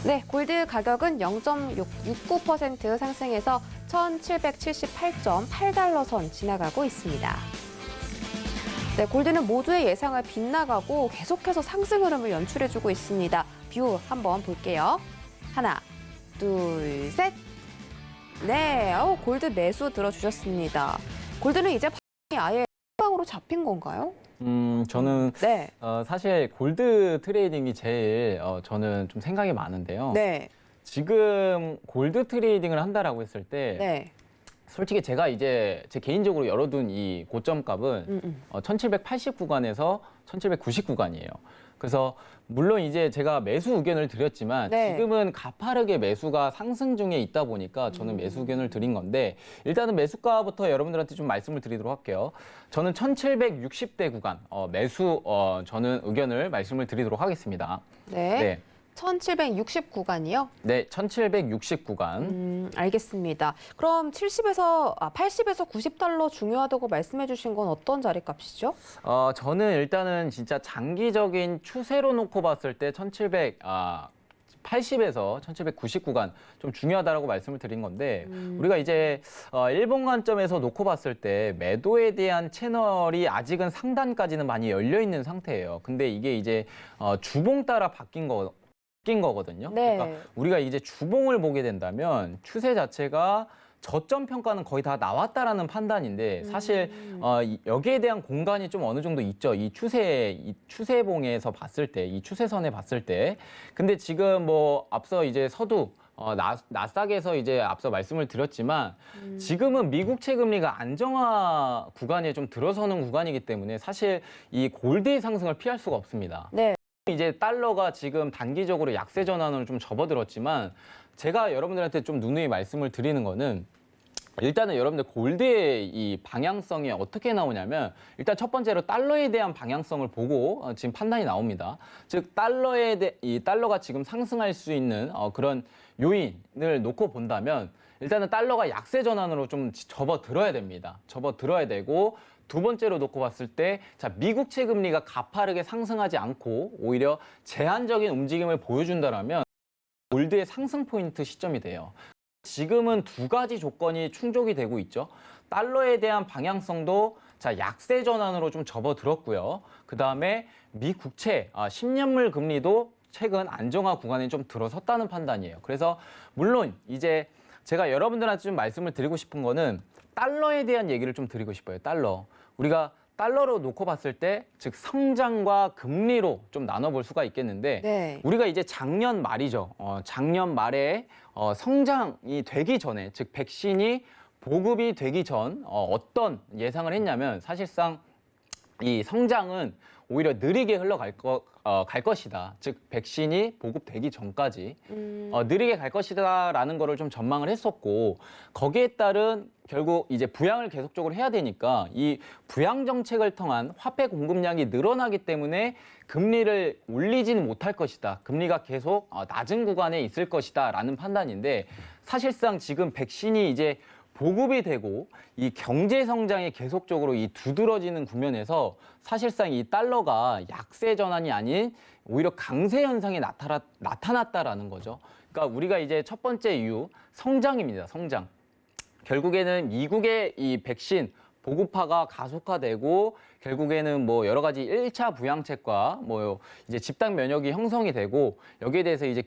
네, 골드 가격은 0.69% 상승해서 1,778.8달러 선 지나가고 있습니다. 네, 골드는 모두의 예상을 빗나가고 계속해서 상승 흐름을 연출해주고 있습니다. 뷰 한번 볼게요. 하나, 둘, 셋. 네, 골드 매수 들어주셨습니다. 골드는 이제 아예 방으로 잡힌 건가요? 저는 네. 사실 골드 트레이딩이 제일 저는 좀 생각이 많은데요. 네. 지금 골드 트레이딩을 한다라고 했을 때 네. 솔직히 제가 이제 제 개인적으로 열어둔 이 고점 값은 1780 구간에서 1790 구간이에요. 그래서 물론 이제 제가 매수 의견을 드렸지만 네. 지금은 가파르게 매수가 상승 중에 있다 보니까 저는 매수 의견을 드린 건데 일단은 매수가부터 여러분들한테 좀 말씀을 드리도록 할게요. 저는 1760대 구간 매수 저는 의견을 말씀을 드리도록 하겠습니다. 네. 1760 구간이요? 네, 1760 구간. 알겠습니다. 그럼 80에서 90달러 중요하다고 말씀해 주신 건 어떤 자리값이죠? 저는 일단은 진짜 장기적인 추세로 놓고 봤을 때 1780에서 1790 구간 좀 중요하다라고 말씀을 드린 건데 우리가 이제 일본 관점에서 놓고 봤을 때 매도에 대한 채널이 아직은 상단까지는 많이 열려 있는 상태예요. 근데 이게 이제 주봉 따라 바뀐 거거든요. 네. 그러니까 우리가 이제 주봉을 보게 된다면 추세 자체가 저점 평가는 거의 다 나왔다라는 판단인데 사실 여기에 대한 공간이 좀 어느 정도 있죠. 이 추세봉에서 봤을 때, 이 추세선에 봤을 때. 근데 지금 뭐 앞서 이제 서두 나스닥에서 이제 앞서 말씀을 드렸지만 지금은 미국채 금리가 안정화 구간에 좀 들어서는 구간이기 때문에 사실 이 골드의 상승을 피할 수가 없습니다. 네. 이제 달러가 지금 단기적으로 약세 전환으로 좀 접어들었지만 제가 여러분들한테 좀 누누이 말씀을 드리는 거는 일단은 여러분들 골드의 이 방향성이 어떻게 나오냐면 일단 첫 번째로 달러에 대한 방향성을 보고 지금 판단이 나옵니다. 즉 이 달러가 지금 상승할 수 있는 그런 요인을 놓고 본다면 일단은 달러가 약세 전환으로 좀 접어들어야 됩니다. 접어들어야 되고 두 번째로 놓고 봤을 때 자, 미국채 금리가 가파르게 상승하지 않고 오히려 제한적인 움직임을 보여준다라면 골드의 상승 포인트 시점이 돼요. 지금은 두 가지 조건이 충족이 되고 있죠. 달러에 대한 방향성도 자, 약세 전환으로 좀 접어들었고요. 그다음에 미 국채 10년물 금리도 최근 안정화 구간에 좀 들어섰다는 판단이에요. 그래서 물론 이제 제가 여러분들한테 좀 말씀을 드리고 싶은 거는 달러에 대한 얘기를 좀 드리고 싶어요. 달러. 우리가 달러로 놓고 봤을 때 즉 성장과 금리로 좀 나눠볼 수가 있겠는데 네. 우리가 이제 작년 말이죠. 작년 말에 성장이 되기 전에 즉 백신이 보급이 되기 전 어떤 예상을 했냐면 사실상 이 성장은 오히려 느리게 흘러갈 갈 것이다. 즉 백신이 보급되기 전까지 느리게 갈 것이다라는 거를 좀 전망을 했었고 거기에 따른 결국 이제 부양을 계속적으로 해야 되니까 이 부양 정책을 통한 화폐 공급량이 늘어나기 때문에 금리를 올리지는 못할 것이다. 금리가 계속 낮은 구간에 있을 것이다라는 판단인데 사실상 지금 백신이 이제 보급이 되고 이 경제 성장이 계속적으로 이 두드러지는 국면에서 사실상 이 달러가 약세 전환이 아닌 오히려 강세 현상이 나타났다라는 거죠. 그러니까 우리가 이제 첫 번째 이유 성장입니다. 성장. 결국에는 미국의 이 백신 보급화가 가속화되고 결국에는 뭐 여러 가지 1차 부양책과 뭐 이제 집단 면역이 형성이 되고 여기에 대해서 이제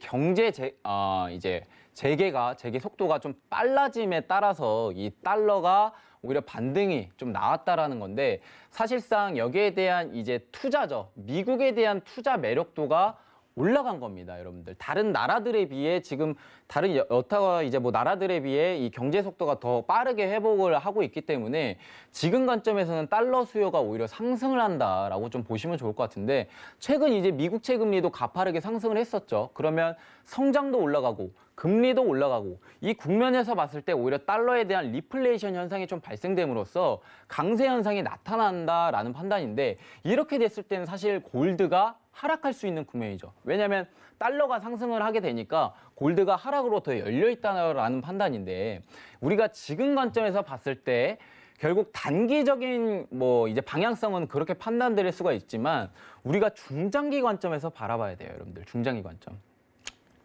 재개 속도가 좀 빨라짐에 따라서 이 달러가 오히려 반등이 좀 나왔다라는 건데 사실상 여기에 대한 이제 투자죠. 미국에 대한 투자 매력도가 올라간 겁니다, 여러분들. 다른 나라들에 비해 지금 다른 여타 이제 뭐 나라들에 비해 이 경제 속도가 더 빠르게 회복을 하고 있기 때문에 지금 관점에서는 달러 수요가 오히려 상승을 한다라고 좀 보시면 좋을 것 같은데 최근 이제 미국채 금리도 가파르게 상승을 했었죠. 그러면 성장도 올라가고 금리도 올라가고 이 국면에서 봤을 때 오히려 달러에 대한 리플레이션 현상이 좀 발생됨으로써 강세 현상이 나타난다라는 판단인데 이렇게 됐을 때는 사실 골드가 하락할 수 있는 국면이죠. 왜냐하면 달러가 상승을 하게 되니까 골드가 하락으로 더 열려 있다는 판단인데 우리가 지금 관점에서 봤을 때 결국 단기적인 뭐 이제 방향성은 그렇게 판단드릴 수가 있지만 우리가 중장기 관점에서 바라봐야 돼요, 여러분들. 중장기 관점.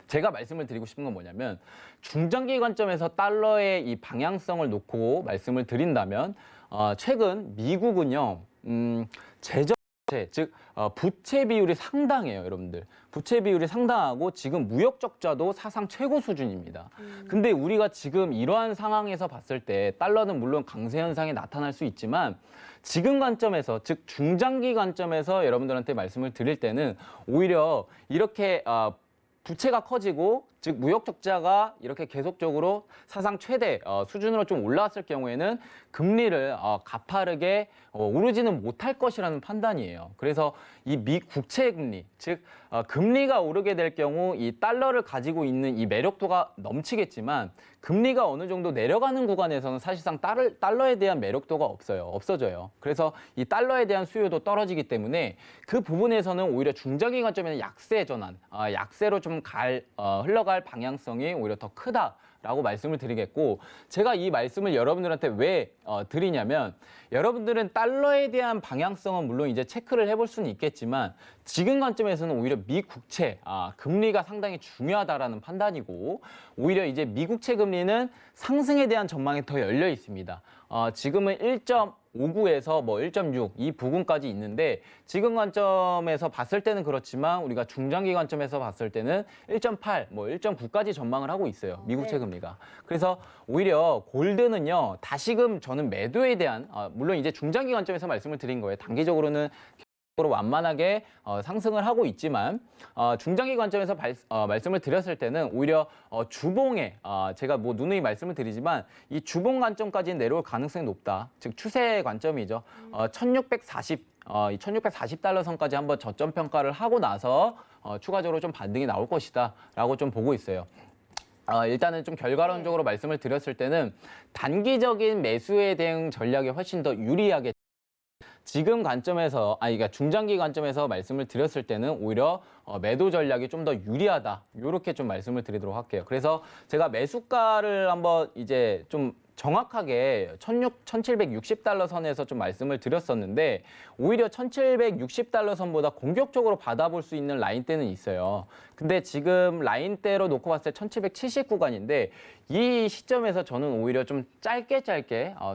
제가 말씀을 드리고 싶은 건 뭐냐면 중장기 관점에서 달러의 이 방향성을 놓고 말씀을 드린다면 최근 미국은요 즉 부채 비율이 상당해요, 여러분들. 부채 비율이 상당하고 지금 무역 적자도 사상 최고 수준입니다. 근데 우리가 지금 이러한 상황에서 봤을 때 달러는 물론 강세 현상이 나타날 수 있지만 지금 관점에서 즉 중장기 관점에서 여러분들한테 말씀을 드릴 때는 오히려 이렇게 부채가 커지고 즉 무역 적자가 이렇게 계속적으로 사상 최대 수준으로 좀 올라왔을 경우에는 금리를 가파르게 오르지는 못할 것이라는 판단이에요. 그래서 이 미 국채 금리, 즉 금리가 오르게 될 경우 이 달러를 가지고 있는 이 매력도가 넘치겠지만 금리가 어느 정도 내려가는 구간에서는 사실상 달러에 대한 매력도가 없어져요. 그래서 이 달러에 대한 수요도 떨어지기 때문에 그 부분에서는 오히려 중장기 관점에는 약세 전환, 약세로 좀 흘러갈 방향성이 오히려 더 크다라고 말씀을 드리겠고 제가 이 말씀을 여러분들한테 왜 드리냐면 여러분들은 달러에 대한 방향성은 물론 이제 체크를 해볼 수는 있겠지만 지금 관점에서는 오히려 미 국채 금리가 상당히 중요하다라는 판단이고 오히려 이제 미국채 금리는 상승에 대한 전망이 더 열려 있습니다. 지금은 1.59에서 뭐 1.6 이 부근까지 있는데 지금 관점에서 봤을 때는 그렇지만 우리가 중장기 관점에서 봤을 때는 1.8, 뭐 1.9까지 전망을 하고 있어요. 미국 채금리가. 그래서 오히려 골드는요. 다시금 저는 매도에 대한 물론 이제 중장기 관점에서 말씀을 드린 거예요. 단기적으로는 완만하게 상승을 하고 있지만 중장기 관점에서 말씀을 드렸을 때는 오히려 주봉에 제가 뭐 누누이 말씀을 드리지만 이 주봉 관점까지는 내려올 가능성이 높다. 즉 추세 관점이죠. 1640달러 선까지 한번 저점 평가를 하고 나서 추가적으로 좀 반등이 나올 것이다라고 좀 보고 있어요. 일단은 좀 결과론적으로 말씀을 드렸을 때는 단기적인 매수에 대응 전략이 훨씬 더 유리하게 지금 관점에서, 그러니까 중장기 관점에서 말씀을 드렸을 때는 오히려 매도 전략이 좀 더 유리하다. 이렇게 좀 말씀을 드리도록 할게요. 그래서 제가 매수가를 한번 이제 좀 정확하게 1760달러 선에서 좀 말씀을 드렸었는데 오히려 1760달러 선보다 공격적으로 받아볼 수 있는 라인대는 있어요. 근데 지금 라인대로 놓고 봤을 때 1770 구간인데 이 시점에서 저는 오히려 좀 짧게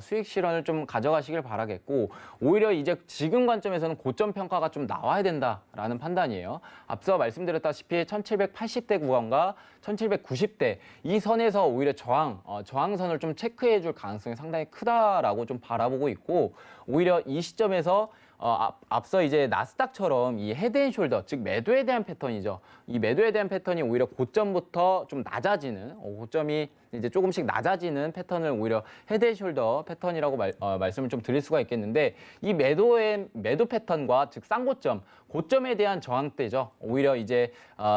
수익 실현을 좀 가져가시길 바라겠고 오히려 이제 지금 관점에서는 고점 평가가 좀 나와야 된다라는 판단이에요. 앞서 말씀드렸다시피 1780대 구간과 1790대 이 선에서 오히려 저항선을 좀 체크해 줄 가능성이 상당히 크다라고 좀 바라보고 있고 오히려 이 시점에서 앞서 이제 나스닥처럼 이 헤드앤숄더, 즉 매도에 대한 패턴이죠. 이 매도에 대한 패턴이 오히려 고점부터 좀 낮아지는, 고점이 이제 조금씩 낮아지는 패턴을 오히려 헤드앤숄더 패턴이라고 말씀을 좀 드릴 수가 있겠는데 이 매도 패턴과 즉 쌍고점, 고점에 대한 저항대죠. 오히려 이제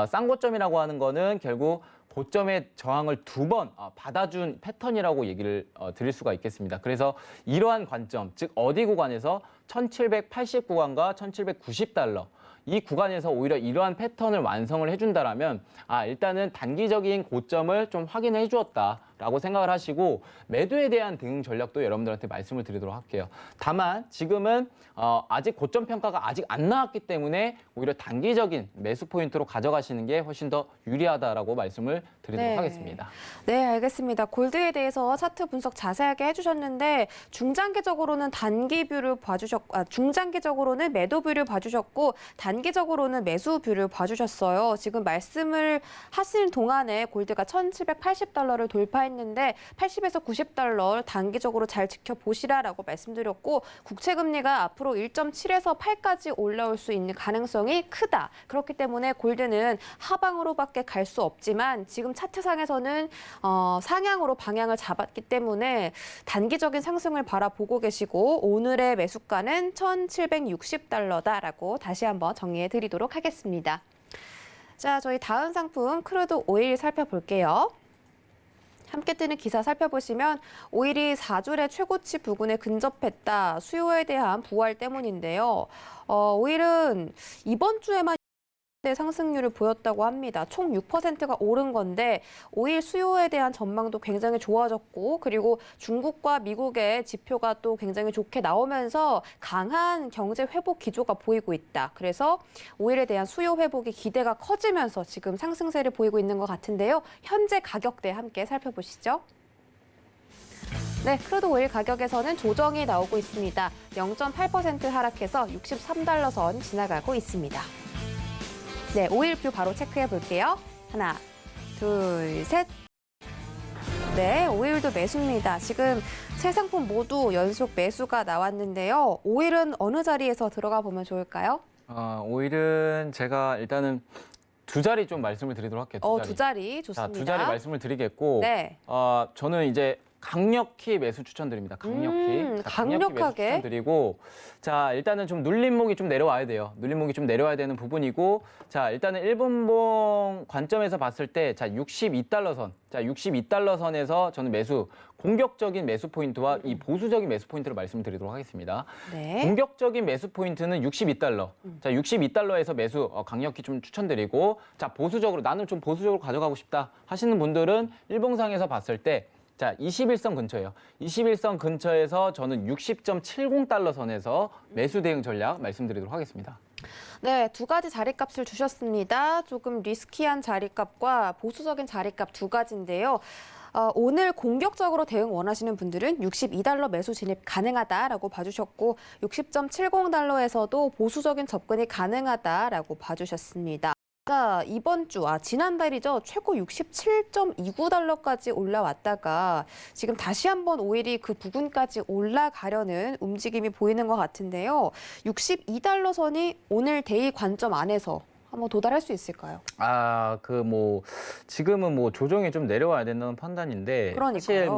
쌍고점이라고 하는 거는 결국 고점의 저항을 2번 받아준 패턴이라고 얘기를 드릴 수가 있겠습니다. 그래서 이러한 관점, 즉 어디 구간에서 1780 구간과 1790달러 이 구간에서 오히려 이러한 패턴을 완성을 해준다라면 일단은 단기적인 고점을 좀 확인해 주었다라고 생각을 하시고 매도에 대한 대응 전략도 여러분들한테 말씀을 드리도록 할게요. 다만 지금은 아직 고점 평가가 아직 안 나왔기 때문에 오히려 단기적인 매수 포인트로 가져가시는 게 훨씬 더 유리하다라고 말씀을 드리도록 하겠습니다. 네, 알겠습니다. 골드에 대해서 차트 분석 자세하게 해주셨는데 중장기적으로는 중장기적으로는 매도 뷰를 봐주셨고 단기적으로는 매수 뷰를 봐주셨어요. 지금 말씀을 하시는 동안에 골드가 1780달러를 돌파했는데 80에서 90달러 단기적으로 잘 지켜보시라라고 말씀드렸고 국채금리가 앞으로 1.7에서 8까지 올라올 수 있는 가능성이 크다. 그렇기 때문에 골드는 하방으로밖에 갈 수 없지만 지금 차트상에서는 상향으로 방향을 잡았기 때문에 단기적인 상승을 바라보고 계시고 오늘의 매수가는 1760달러다라고 다시 한번 정리해 드리도록 하겠습니다. 자, 저희 다음 상품 크루드 오일 살펴볼게요. 함께 뜨는 기사 살펴보시면 오일이 4줄의 최고치 부근에 근접했다. 수요에 대한 부활 때문인데요. 오일은 이번 주에만 상승률을 보였다고 합니다. 총 6%가 오른 건데 오일 수요에 대한 전망도 굉장히 좋아졌고 그리고 중국과 미국의 지표가 또 굉장히 좋게 나오면서 강한 경제 회복 기조가 보이고 있다. 그래서 오일에 대한 수요 회복이 기대가 커지면서 지금 상승세를 보이고 있는 것 같은데요. 현재 가격대 함께 살펴보시죠. 네, 크루드 오일 가격에서는 조정이 나오고 있습니다. 0.8% 하락해서 63달러 선 지나가고 있습니다. 네, 오일 뷰 바로 체크해 볼게요. 하나, 둘, 셋. 네, 오일도 매수입니다. 지금 세 상품 모두 연속 매수가 나왔는데요. 오일은 어느 자리에서 들어가 보면 좋을까요? 오일은 제가 일단은 두 자리 좀 말씀을 드리도록 할게요. 두 자리 좋습니다. 자, 두 자리 말씀을 드리겠고, 네. 저는 이제 강력히 매수 추천드립니다. 강력히. 강력하게. 매수 추천드리고, 자, 일단은 좀 눌림목이 좀 내려와야 돼요. 눌림목이 좀 내려와야 되는 부분이고, 자, 일단은 1분봉 관점에서 봤을 때, 자, 62달러 선. 자, 62달러 선에서 저는 공격적인 매수 포인트와 이 보수적인 매수 포인트를 말씀드리도록 하겠습니다. 네. 공격적인 매수 포인트는 62달러. 자, 62달러에서 매수 강력히 좀 추천드리고, 자, 나는 좀 보수적으로 가져가고 싶다 하시는 분들은 일봉상에서 봤을 때, 자, 21선 근처예요. 21선 근처에서 저는 60.70달러 선에서 매수 대응 전략 말씀드리도록 하겠습니다. 네, 두 가지 자리값을 주셨습니다. 조금 리스키한 자리값과 보수적인 자리값 두 가지인데요. 오늘 공격적으로 대응 원하시는 분들은 62달러 매수 진입 가능하다라고 봐주셨고 60.70달러에서도 보수적인 접근이 가능하다라고 봐주셨습니다. 이번 주, 지난달이죠. 최고 67.29달러까지 올라왔다가 지금 다시 한번 오일이 그 부근까지 올라가려는 움직임이 보이는 것 같은데요. 62달러 선이 오늘 데이 관점 안에서 한번 도달할 수 있을까요? 지금은 조정이 좀 내려와야 된다는 판단인데 그러니까요. 사실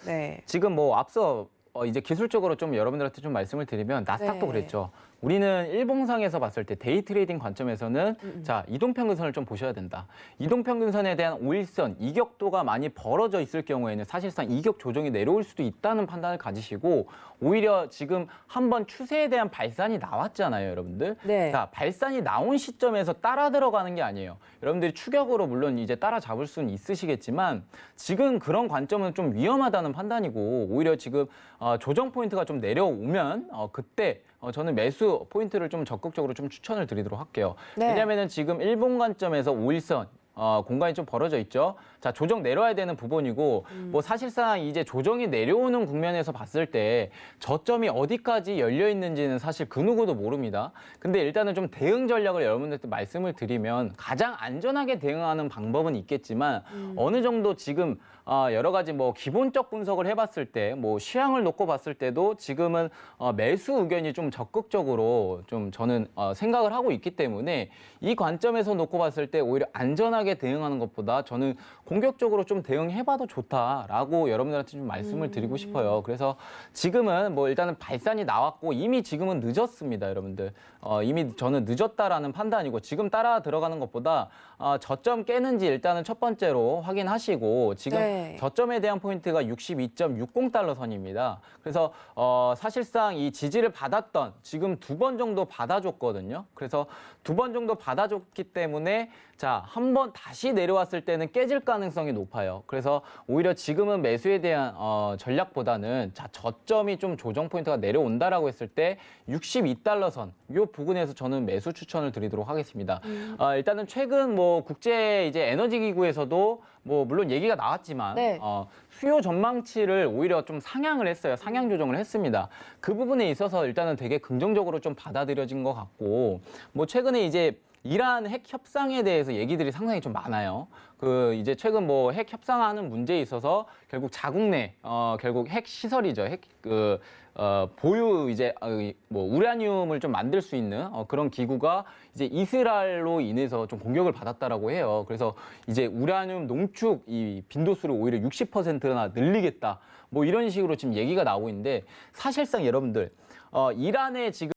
네. 지금 앞서 이제 기술적으로 좀 여러분들한테 좀 말씀을 드리면 나스닥도 네. 그랬죠. 우리는 일봉상에서 봤을 때 데이 트레이딩 관점에서는 자, 이동평균선을 좀 보셔야 된다. 이동평균선에 대한 오일선, 이격도가 많이 벌어져 있을 경우에는 사실상 이격 조정이 내려올 수도 있다는 판단을 가지시고 오히려 지금 한번 추세에 대한 발산이 나왔잖아요, 여러분들. 네. 자, 발산이 나온 시점에서 따라 들어가는 게 아니에요. 여러분들이 추격으로 물론 이제 따라잡을 수는 있으시겠지만 지금 그런 관점은 좀 위험하다는 판단이고 오히려 지금 조정 포인트가 좀 내려오면 그때 저는 매수 포인트를 좀 적극적으로 좀 추천을 드리도록 할게요. 네. 왜냐하면 지금 일본 관점에서 5일선 공간이 좀 벌어져 있죠. 자, 조정 내려와야 되는 부분이고 사실상 이제 조정이 내려오는 국면에서 봤을 때 저점이 어디까지 열려 있는지는 사실 그 누구도 모릅니다. 근데 일단은 좀 대응 전략을 여러분들한테 말씀을 드리면 가장 안전하게 대응하는 방법은 있겠지만 어느 정도 지금 여러 가지 기본적 분석을 해봤을 때 시황을 놓고 봤을 때도 지금은 매수 의견이 좀 적극적으로 좀 저는 생각을 하고 있기 때문에 이 관점에서 놓고 봤을 때 오히려 안전하게 대응하는 것보다 저는 공격적으로 좀 대응해봐도 좋다라고 여러분들한테 좀 말씀을 드리고 싶어요. 그래서 지금은 일단은 발산이 나왔고 이미 지금은 늦었습니다, 여러분들. 이미 저는 늦었다라는 판단이고 지금 따라 들어가는 것보다 저점 깨는지 일단은 첫 번째로 확인하시고 지금 네. 저점에 대한 포인트가 62.60달러 선입니다. 그래서 사실상 이 지지를 받았던 지금 2번 정도 받아줬거든요. 그래서 2번 정도 받아줬기 때문에 자, 한 번 다시 내려왔을 때는 깨질 가능성이 높아요. 그래서 오히려 지금은 매수에 대한 전략보다는 자, 저점이 좀 조정 포인트가 내려온다라고 했을 때 62달러 선, 요 부근에서 저는 매수 추천을 드리도록 하겠습니다. 일단은 최근 국제 이제 에너지 기구에서도 물론 얘기가 나왔지만 네. 수요 전망치를 오히려 좀 상향을 했어요. 상향 조정을 했습니다. 그 부분에 있어서 일단은 되게 긍정적으로 좀 받아들여진 것 같고 최근에 이제 이란 핵 협상에 대해서 얘기들이 상당히 좀 많아요. 이제 최근 핵 협상하는 문제에 있어서 결국 자국 내 결국 핵 시설이죠. 보유 이제 우라늄을 좀 만들 수 있는 그런 기구가 이제 이스라엘로 인해서 좀 공격을 받았다라고 해요. 그래서 이제 우라늄 농축 이 빈도수를 오히려 60%나 늘리겠다. 이런 식으로 지금 얘기가 나오고 있는데 사실상 여러분들 이란의 지금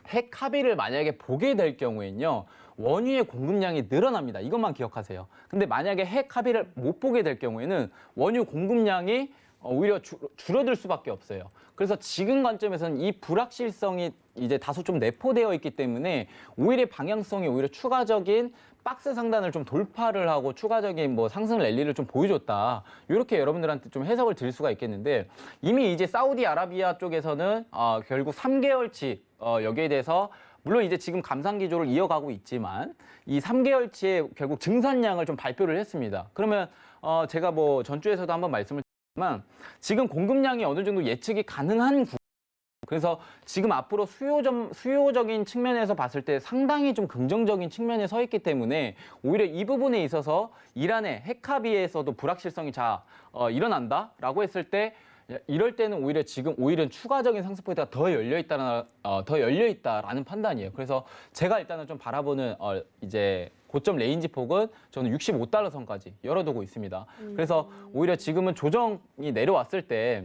핵 합의를 만약에 보게 될 경우에는요. 원유의 공급량이 늘어납니다. 이것만 기억하세요. 근데 만약에 핵 합의를 못 보게 될 경우에는 원유 공급량이 오히려 줄어들 수밖에 없어요. 그래서 지금 관점에서는 이 불확실성이 이제 다소 좀 내포되어 있기 때문에 오히려 방향성이 오히려 추가적인 박스 상단을 좀 돌파를 하고 추가적인 상승 랠리를 좀 보여줬다. 이렇게 여러분들한테 좀 해석을 드릴 수가 있겠는데 이미 이제 사우디아라비아 쪽에서는 결국 3개월치 여기에 대해서 물론 이제 지금 감산 기조를 이어가고 있지만 이 3개월치의 결국 증산량을 좀 발표를 했습니다. 그러면 제가 전주에서도 한번 말씀을 드렸지만 지금 공급량이 어느 정도 예측이 가능한 그래서 지금 앞으로 수요적인 측면에서 봤을 때 상당히 좀 긍정적인 측면에 서 있기 때문에 오히려 이 부분에 있어서 이란의 핵 합의에서도 불확실성이 일어난다라고 했을 때 이럴 때는 오히려 지금 추가적인 상승 포인트가 더 열려 있다라는 판단이에요. 그래서 제가 일단은 좀 바라보는 이제 고점 레인지 폭은 저는 65달러 선까지 열어두고 있습니다. 그래서 오히려 지금은 조정이 내려왔을 때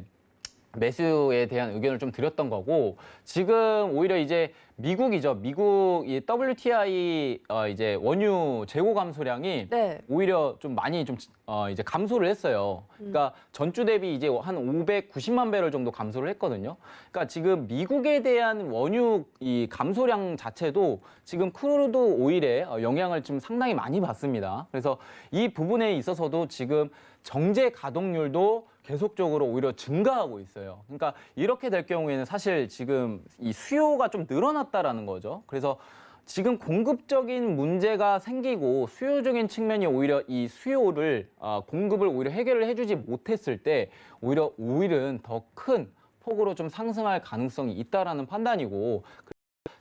매수에 대한 의견을 좀 드렸던 거고 지금 오히려 이제 미국이죠. 미국 이 WTI 이제 원유 재고 감소량이 네. 오히려 좀 많이 좀 이제 감소를 했어요. 그러니까 전주 대비 이제 한 590만 배럴 정도 감소를 했거든요. 그러니까 지금 미국에 대한 원유 이 감소량 자체도 지금 크루드 오일에 영향을 좀 상당히 많이 받습니다. 그래서 이 부분에 있어서도 지금 정제 가동률도 계속적으로 오히려 증가하고 있어요. 그러니까 이렇게 될 경우에는 사실 지금 이 수요가 좀 늘어났다라는 거죠. 그래서 지금 공급적인 문제가 생기고 수요적인 측면이 오히려 이 수요를 공급을 오히려 해결을 해주지 못했을 때 오히려 오일은 더 큰 폭으로 좀 상승할 가능성이 있다라는 판단이고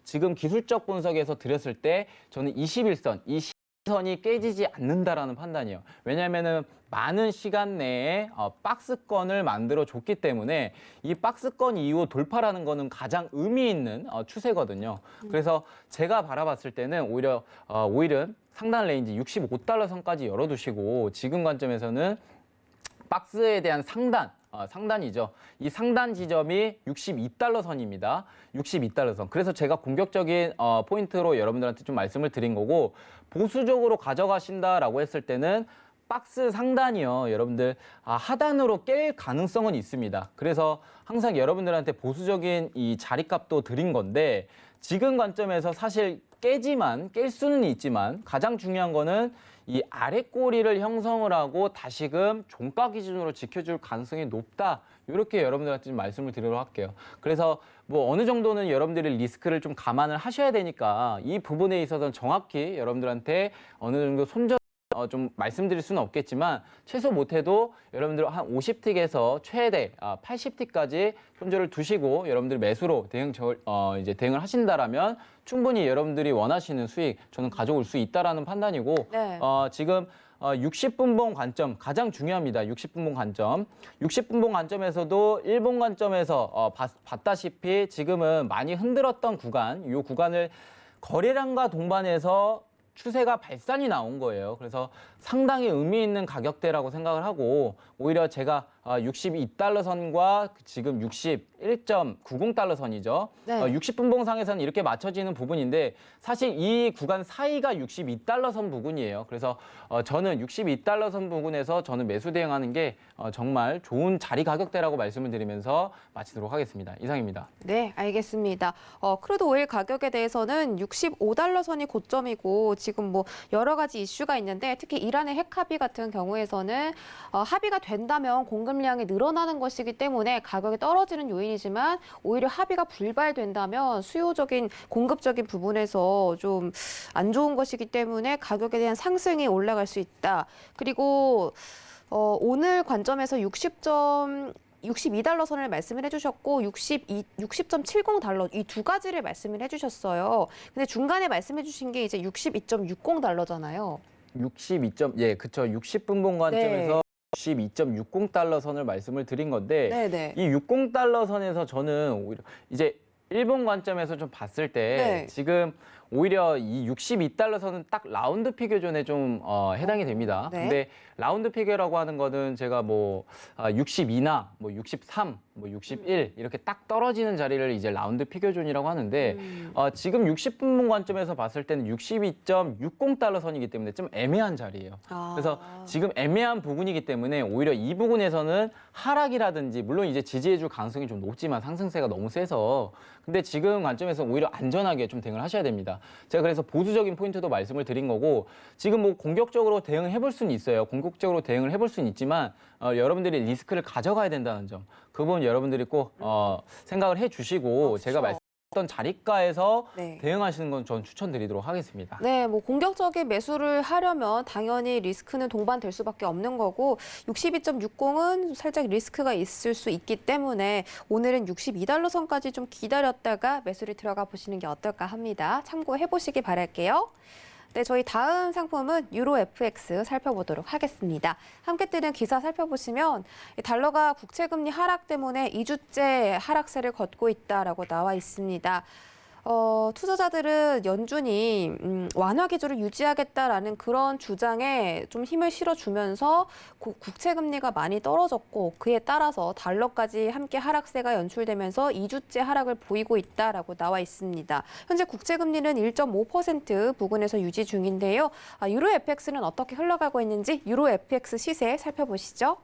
지금 기술적 분석에서 드렸을 때 저는 21선, 이 선이 깨지지 않는다라는 판단이에요. 왜냐하면은 많은 시간 내에 박스권을 만들어 줬기 때문에 이 박스권 이후 돌파라는 거는 가장 의미 있는 추세거든요. 그래서 제가 바라봤을 때는 오히려 오일은 상단 레인지 65달러 선까지 열어두시고 지금 관점에서는 박스에 대한 상단이죠. 이 상단 지점이 62달러 선입니다. 62달러 선. 그래서 제가 공격적인 포인트로 여러분들한테 좀 말씀을 드린 거고 보수적으로 가져가신다라고 했을 때는 박스 상단이요. 여러분들 하단으로 깰 가능성은 있습니다. 그래서 항상 여러분들한테 보수적인 이 자리값도 드린 건데 지금 관점에서 사실 깰 수는 있지만 가장 중요한 거는 이 아래 꼬리를 형성을 하고 다시금 종가 기준으로 지켜줄 가능성이 높다. 이렇게 여러분들한테 좀 말씀을 드리도록 할게요. 그래서 뭐 어느 정도는 여러분들이 리스크를 좀 감안을 하셔야 되니까 이 부분에 있어서는 정확히 여러분들한테 어느 정도 좀 말씀드릴 수는 없겠지만 최소 못해도 여러분들 한 50틱에서 최대 80틱까지 손절을 두시고 여러분들 매수로 이제 대응을 하신다라면 충분히 여러분들이 원하시는 수익 저는 가져올 수 있다라는 판단이고 네. 지금 60분봉 관점 가장 중요합니다. 60분봉 관점. 60분봉 관점에서도 일본 관점에서 봤다시피 지금은 많이 흔들었던 구간, 이 구간을 거래량과 동반해서 추세가 발산이 나온 거예요. 그래서 상당히 의미 있는 가격대라고 생각을 하고 오히려 제가 62달러 선과 지금 61.90달러 선이죠. 네. 60분봉상에서는 이렇게 맞춰지는 부분인데 사실 이 구간 사이가 62달러 선 부근이에요. 그래서 저는 62달러 선 부근에서 저는 매수 대응하는 게 정말 좋은 자리 가격대라고 말씀을 드리면서 마치도록 하겠습니다. 이상입니다. 네, 알겠습니다. 크루드 오일 가격에 대해서는 65달러 선이 고점이고 지금 뭐 여러 가지 이슈가 있는데 특히 이란의 핵 합의 같은 경우에서는 합의가 된다면 공급량이 늘어나는 것이기 때문에 가격이 떨어지는 요인이지만 오히려 합의가 불발된다면 수요적인 공급적인 부분에서 좀 안 좋은 것이기 때문에 가격에 대한 상승이 올라갈 수 있다. 그리고 오늘 관점에서 62달러 선을 말씀을 해주셨고 60.70달러 이 두 가지를 말씀을 해주셨어요. 근데 중간에 말씀해주신 게 이제 62.60달러잖아요. 예, 그쵸. 60분봉 관점에서 62.60달러 선을 말씀을 드린 건데 네네. 이 60달러 선에서 저는 오히려 이제 일본 관점에서 좀 봤을 때 네. 지금 오히려 이 62달러 선은 딱 라운드 피겨존에 좀 해당이 됩니다. 네. 근데 라운드 피겨라고 하는 거는 제가 뭐 62나 뭐 63, 뭐 61 이렇게 딱 떨어지는 자리를 이제 라운드 피겨존이라고 하는데 지금 60분봉 관점에서 봤을 때는 62.60달러 선이기 때문에 좀 애매한 자리예요. 그래서 지금 애매한 부분이기 때문에 오히려 이 부분에서는 하락이라든지 물론 이제 지지해줄 가능성이 좀 높지만 상승세가 너무 세서 근데 지금 관점에서 오히려 안전하게 좀 대응을 하셔야 됩니다. 제가 그래서 보수적인 포인트도 말씀을 드린 거고 지금 뭐 공격적으로 대응해볼 수는 있어요. 공격적으로 대응을 해볼 수는 있지만 여러분들이 리스크를 가져가야 된다는 점 그 부분 여러분들이 꼭 생각을 해주시고 제가 말씀드렸던 자리가에서 네. 대응하시는 건 전 추천드리도록 하겠습니다. 네, 뭐 공격적인 매수를 하려면 당연히 리스크는 동반될 수밖에 없는 거고 62.60은 살짝 리스크가 있을 수 있기 때문에 오늘은 62달러 선까지 좀 기다렸다가 매수를 들어가 보시는 게 어떨까 합니다. 참고해 보시기 바랄게요. 네, 저희 다음 상품은 유로 FX 살펴보도록 하겠습니다. 함께 뜨는 기사 살펴보시면 달러가 국채금리 하락 때문에 2주째 하락세를 걷고 있다라고 나와 있습니다. 투자자들은 연준이 완화 기조를 유지하겠다라는 그런 주장에 좀 힘을 실어주면서 국채 금리가 많이 떨어졌고 그에 따라서 달러까지 함께 하락세가 연출되면서 2주째 하락을 보이고 있다라고 나와 있습니다. 현재 국채 금리는 1.5% 부근에서 유지 중인데요. 유로 FX는 어떻게 흘러가고 있는지 유로 FX 시세 살펴보시죠.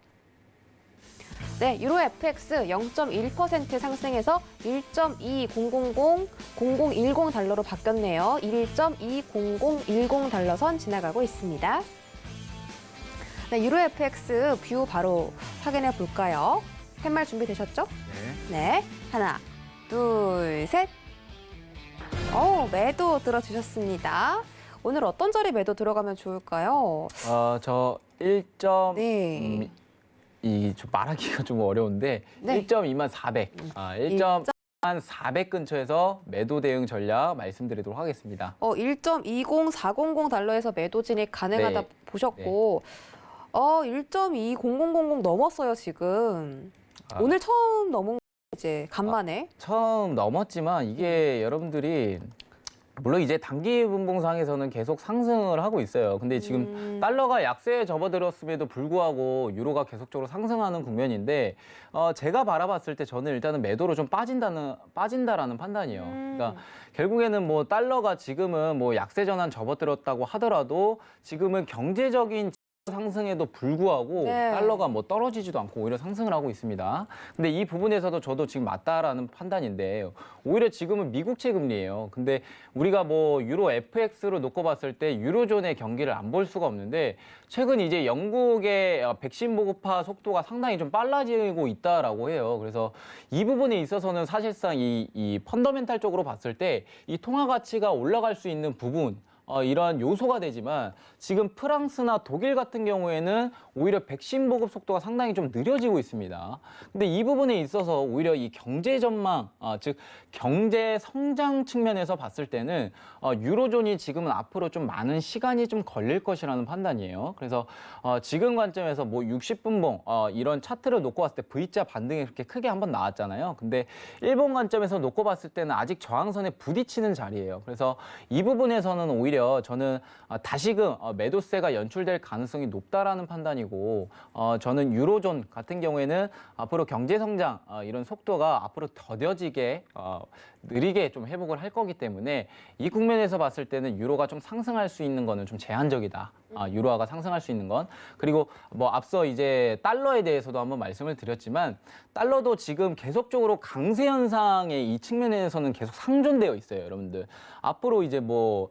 네, 유로 FX 0.1% 상승해서 1.2000010 달러로 바뀌었네요. 1.20010 달러 선 지나가고 있습니다. 네, 유로 FX 뷰 바로 확인해 볼까요? 팻말 준비되셨죠? 네. 네, 하나, 둘, 셋. 매도 들어주셨습니다. 오늘 어떤 자리 매도 들어가면 좋을까요? 저 1점 네. 좀 말하기가 좀 어려운데 네. 1.2400, 1.400 근처에서 매도 대응 전략 말씀드리도록 하겠습니다. 1.20400 달러에서 매도 진입 가능하다 네. 보셨고, 1.20000 넘었어요, 지금. 오늘 처음 넘은 이제 간만에. 처음 넘었지만 이게 여러분들이 물론 이제 단기 분봉상에서는 계속 상승을 하고 있어요. 근데 지금 달러가 약세에 접어들었음에도 불구하고 유로가 계속적으로 상승하는 국면인데 제가 바라봤을 때 저는 일단은 매도로 좀 빠진다라는 판단이에요. 그러니까 결국에는 뭐 달러가 지금은 뭐 약세 전환 접어들었다고 하더라도 지금은 경제적인 상승에도 불구하고 네. 달러가 뭐 떨어지지도 않고 오히려 상승을 하고 있습니다. 근데 이 부분에서도 저도 지금 맞다라는 판단인데 오히려 지금은 미국채 금리예요. 근데 우리가 뭐 유로 FX로 놓고 봤을 때 유로존의 경기를 안 볼 수가 없는데 최근 이제 영국의 백신 보급화 속도가 상당히 좀 빨라지고 있다라고 해요. 그래서 이 부분에 있어서는 사실상 이 펀더멘탈적으로 봤을 때 이 통화 가치가 올라갈 수 있는 부분 이러한 요소가 되지만 지금 프랑스나 독일 같은 경우에는 오히려 백신 보급 속도가 상당히 좀 느려지고 있습니다. 근데 이 부분에 있어서 오히려 이 경제 전망, 즉 경제 성장 측면에서 봤을 때는 유로존이 지금은 앞으로 좀 많은 시간이 좀 걸릴 것이라는 판단이에요. 그래서 지금 관점에서 뭐 60분봉 이런 차트를 놓고 봤을 때 V자 반등이 그렇게 크게 한번 나왔잖아요. 근데 일본 관점에서 놓고 봤을 때는 아직 저항선에 부딪히는 자리예요. 그래서 이 부분에서는 오히려 저는 다시금 매도세가 연출될 가능성이 높다라는 판단이고 저는 유로존 같은 경우에는 앞으로 경제 성장 이런 속도가 앞으로 더뎌지게 느리게 좀 회복을 할 거기 때문에 이 국면에서 봤을 때는 유로가 좀 상승할 수 있는 거는 좀 제한적이다. 유로화가 상승할 수 있는 건. 그리고 뭐 앞서 이제 달러에 대해서도 한번 말씀을 드렸지만 달러도 지금 계속적으로 강세 현상의 이 측면에서는 계속 상존되어 있어요, 여러분들. 앞으로 이제 뭐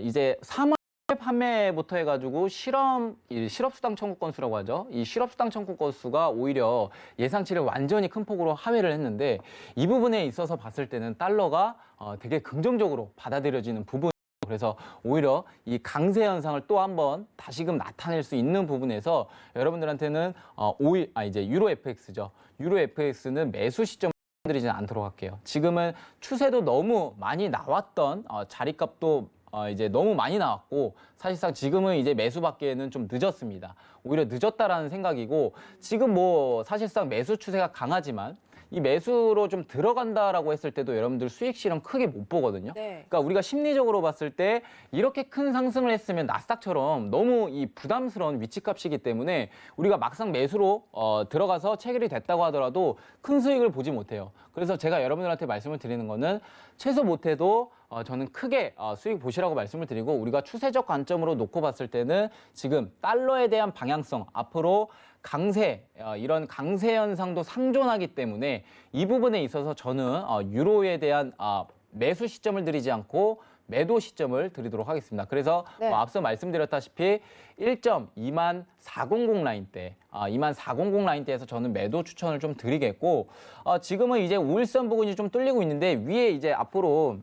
이제 3월 판매부터 해가지고 실업수당 청구 건수라고 하죠. 이 실업수당 청구 건수가 오히려 예상치를 완전히 큰 폭으로 하회를 했는데 이 부분에 있어서 봤을 때는 달러가 되게 긍정적으로 받아들여지는 부분. 그래서 오히려 이 강세 현상을 또 한번 다시금 나타낼 수 있는 부분에서 여러분들한테는 이제 유로 FX죠. 유로 FX는 매수 시점 드리지는 않도록 할게요. 지금은 추세도 너무 많이 나왔던 자리값도 이제 너무 많이 나왔고 사실상 지금은 이제 매수받기에는 좀 늦었습니다. 오히려 늦었다라는 생각이고 지금 뭐 사실상 매수 추세가 강하지만 이 매수로 좀 들어간다라고 했을 때도 여러분들 수익 실현 크게 못 보거든요. 네. 그러니까 우리가 심리적으로 봤을 때 이렇게 큰 상승을 했으면 나스닥처럼 너무 이 부담스러운 위치값이기 때문에 우리가 막상 매수로 들어가서 체결이 됐다고 하더라도 큰 수익을 보지 못해요. 그래서 제가 여러분들한테 말씀을 드리는 거는 최소 못해도 저는 크게 수익 보시라고 말씀을 드리고 우리가 추세적 관점으로 놓고 봤을 때는 지금 달러에 대한 방향성 앞으로 강세 이런 강세 현상도 상존하기 때문에 이 부분에 있어서 저는 유로에 대한 매수 시점을 드리지 않고 매도 시점을 드리도록 하겠습니다. 그래서 네. 앞서 말씀드렸다시피 1.20400 라인대, 20400 라인대에서 저는 매도 추천을 좀 드리겠고 지금은 이제 5일선 부근이 좀 뚫리고 있는데 위에 이제 앞으로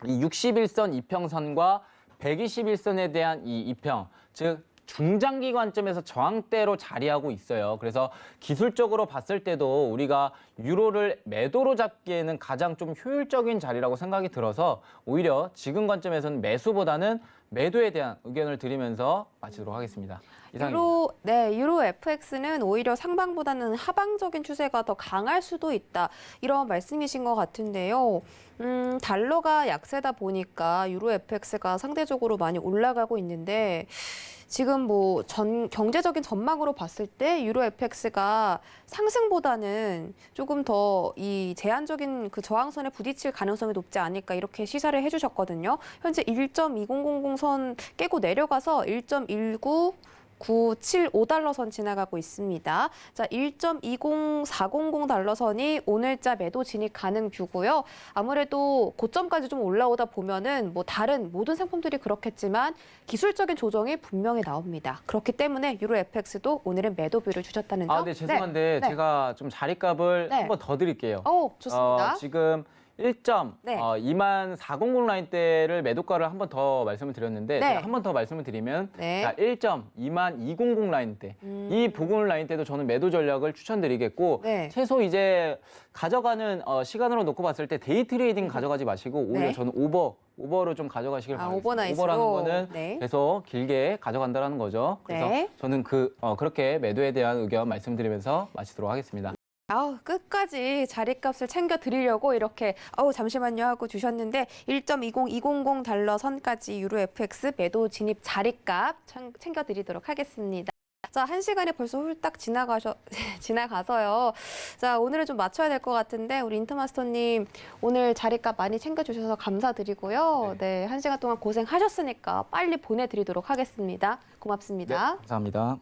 이 61선 이평선과 121선에 대한 이 이평, 즉 중장기 관점에서 저항대로 자리하고 있어요. 그래서 기술적으로 봤을 때도 우리가 유로를 매도로 잡기에는 가장 좀 효율적인 자리라고 생각이 들어서 오히려 지금 관점에서는 매수보다는 매도에 대한 의견을 드리면서 마치도록 하겠습니다. 이상입니다. 유로 FX는 오히려 상방보다는 하방적인 추세가 더 강할 수도 있다. 이런 말씀이신 것 같은데요. 달러가 약세다 보니까 유로 FX가 상대적으로 많이 올라가고 있는데 지금 뭐 경제적인 전망으로 봤을 때 유로 FX가 상승보다는 조금 더 이 제한적인 그 저항선에 부딪힐 가능성이 높지 않을까 이렇게 시사를 해주셨거든요. 현재 1.2000선 깨고 내려가서 1.19975달러 선 지나가고 있습니다. 자, 1.20400 달러 선이 오늘자 매도 진입 가능 뷰고요. 아무래도 고점까지 좀 올라오다 보면은 뭐 다른 모든 상품들이 그렇겠지만 기술적인 조정이 분명히 나옵니다. 그렇기 때문에 유로 FX도 오늘은 매도뷰를 주셨다는 점. 네, 죄송한데 네. 제가 좀 자리값을 네. 한번 더 드릴게요. 좋습니다. 지금 네. 1.24000 라인대를 매도가를 한 번 더 말씀을 드렸는데 네. 제가 한 번 더 말씀을 드리면 네. 자, 1.22000 라인대 이 부근 라인대도 저는 매도 전략을 추천드리겠고 네. 최소 이제 가져가는 시간으로 놓고 봤을 때 데이 트레이딩 가져가지 마시고 오히려 네. 저는 오버로 좀 가져가시길 바랍니다. 오버나이스로. 오버라는 거는 네. 계속 길게 가져간다라는 거죠. 그래서 네. 저는 그렇게 매도에 대한 의견 말씀드리면서 마치도록 하겠습니다. 끝까지 자리값을 챙겨 드리려고 이렇게 잠시만요 하고 주셨는데 1.20200 선까지 유로 FX 매도 진입 자리값 챙겨 드리도록 하겠습니다. 자, 1시간이 벌써 훌딱 지나가서요. 자, 오늘은 좀 맞춰야 될 것 같은데 우리 인터마스터님 오늘 자리값 많이 챙겨주셔서 감사드리고요. 네, 1시간 동안 고생하셨으니까 빨리 보내드리도록 하겠습니다. 고맙습니다. 네, 감사합니다.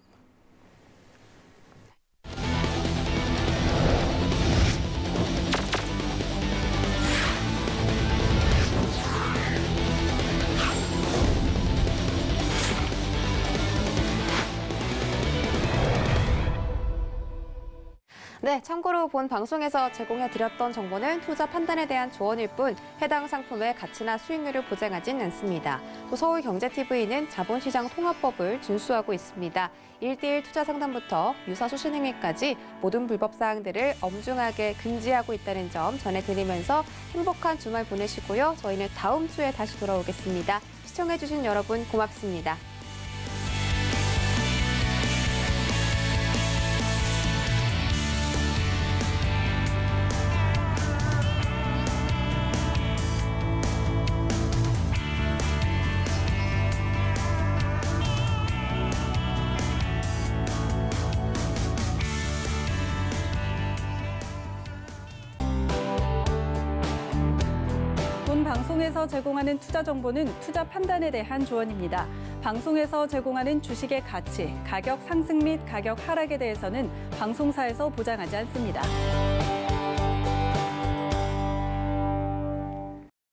네, 참고로 본 방송에서 제공해드렸던 정보는 투자 판단에 대한 조언일 뿐 해당 상품의 가치나 수익률을 보장하진 않습니다. 또 서울경제TV는 자본시장 통합법을 준수하고 있습니다. 1:1 투자 상담부터 유사수 신행위까지 모든 불법 사항들을 엄중하게 금지하고 있다는 점 전해드리면서 행복한 주말 보내시고요. 저희는 다음 주에 다시 돌아오겠습니다. 시청해주신 여러분 고맙습니다. 본 방송에서 제공하는 투자 정보는 투자 판단에 대한 조언입니다. 방송에서 제공하는 주식의 가치, 가격 상승 및 가격 하락에 대해서는 방송사에서 보장하지 않습니다.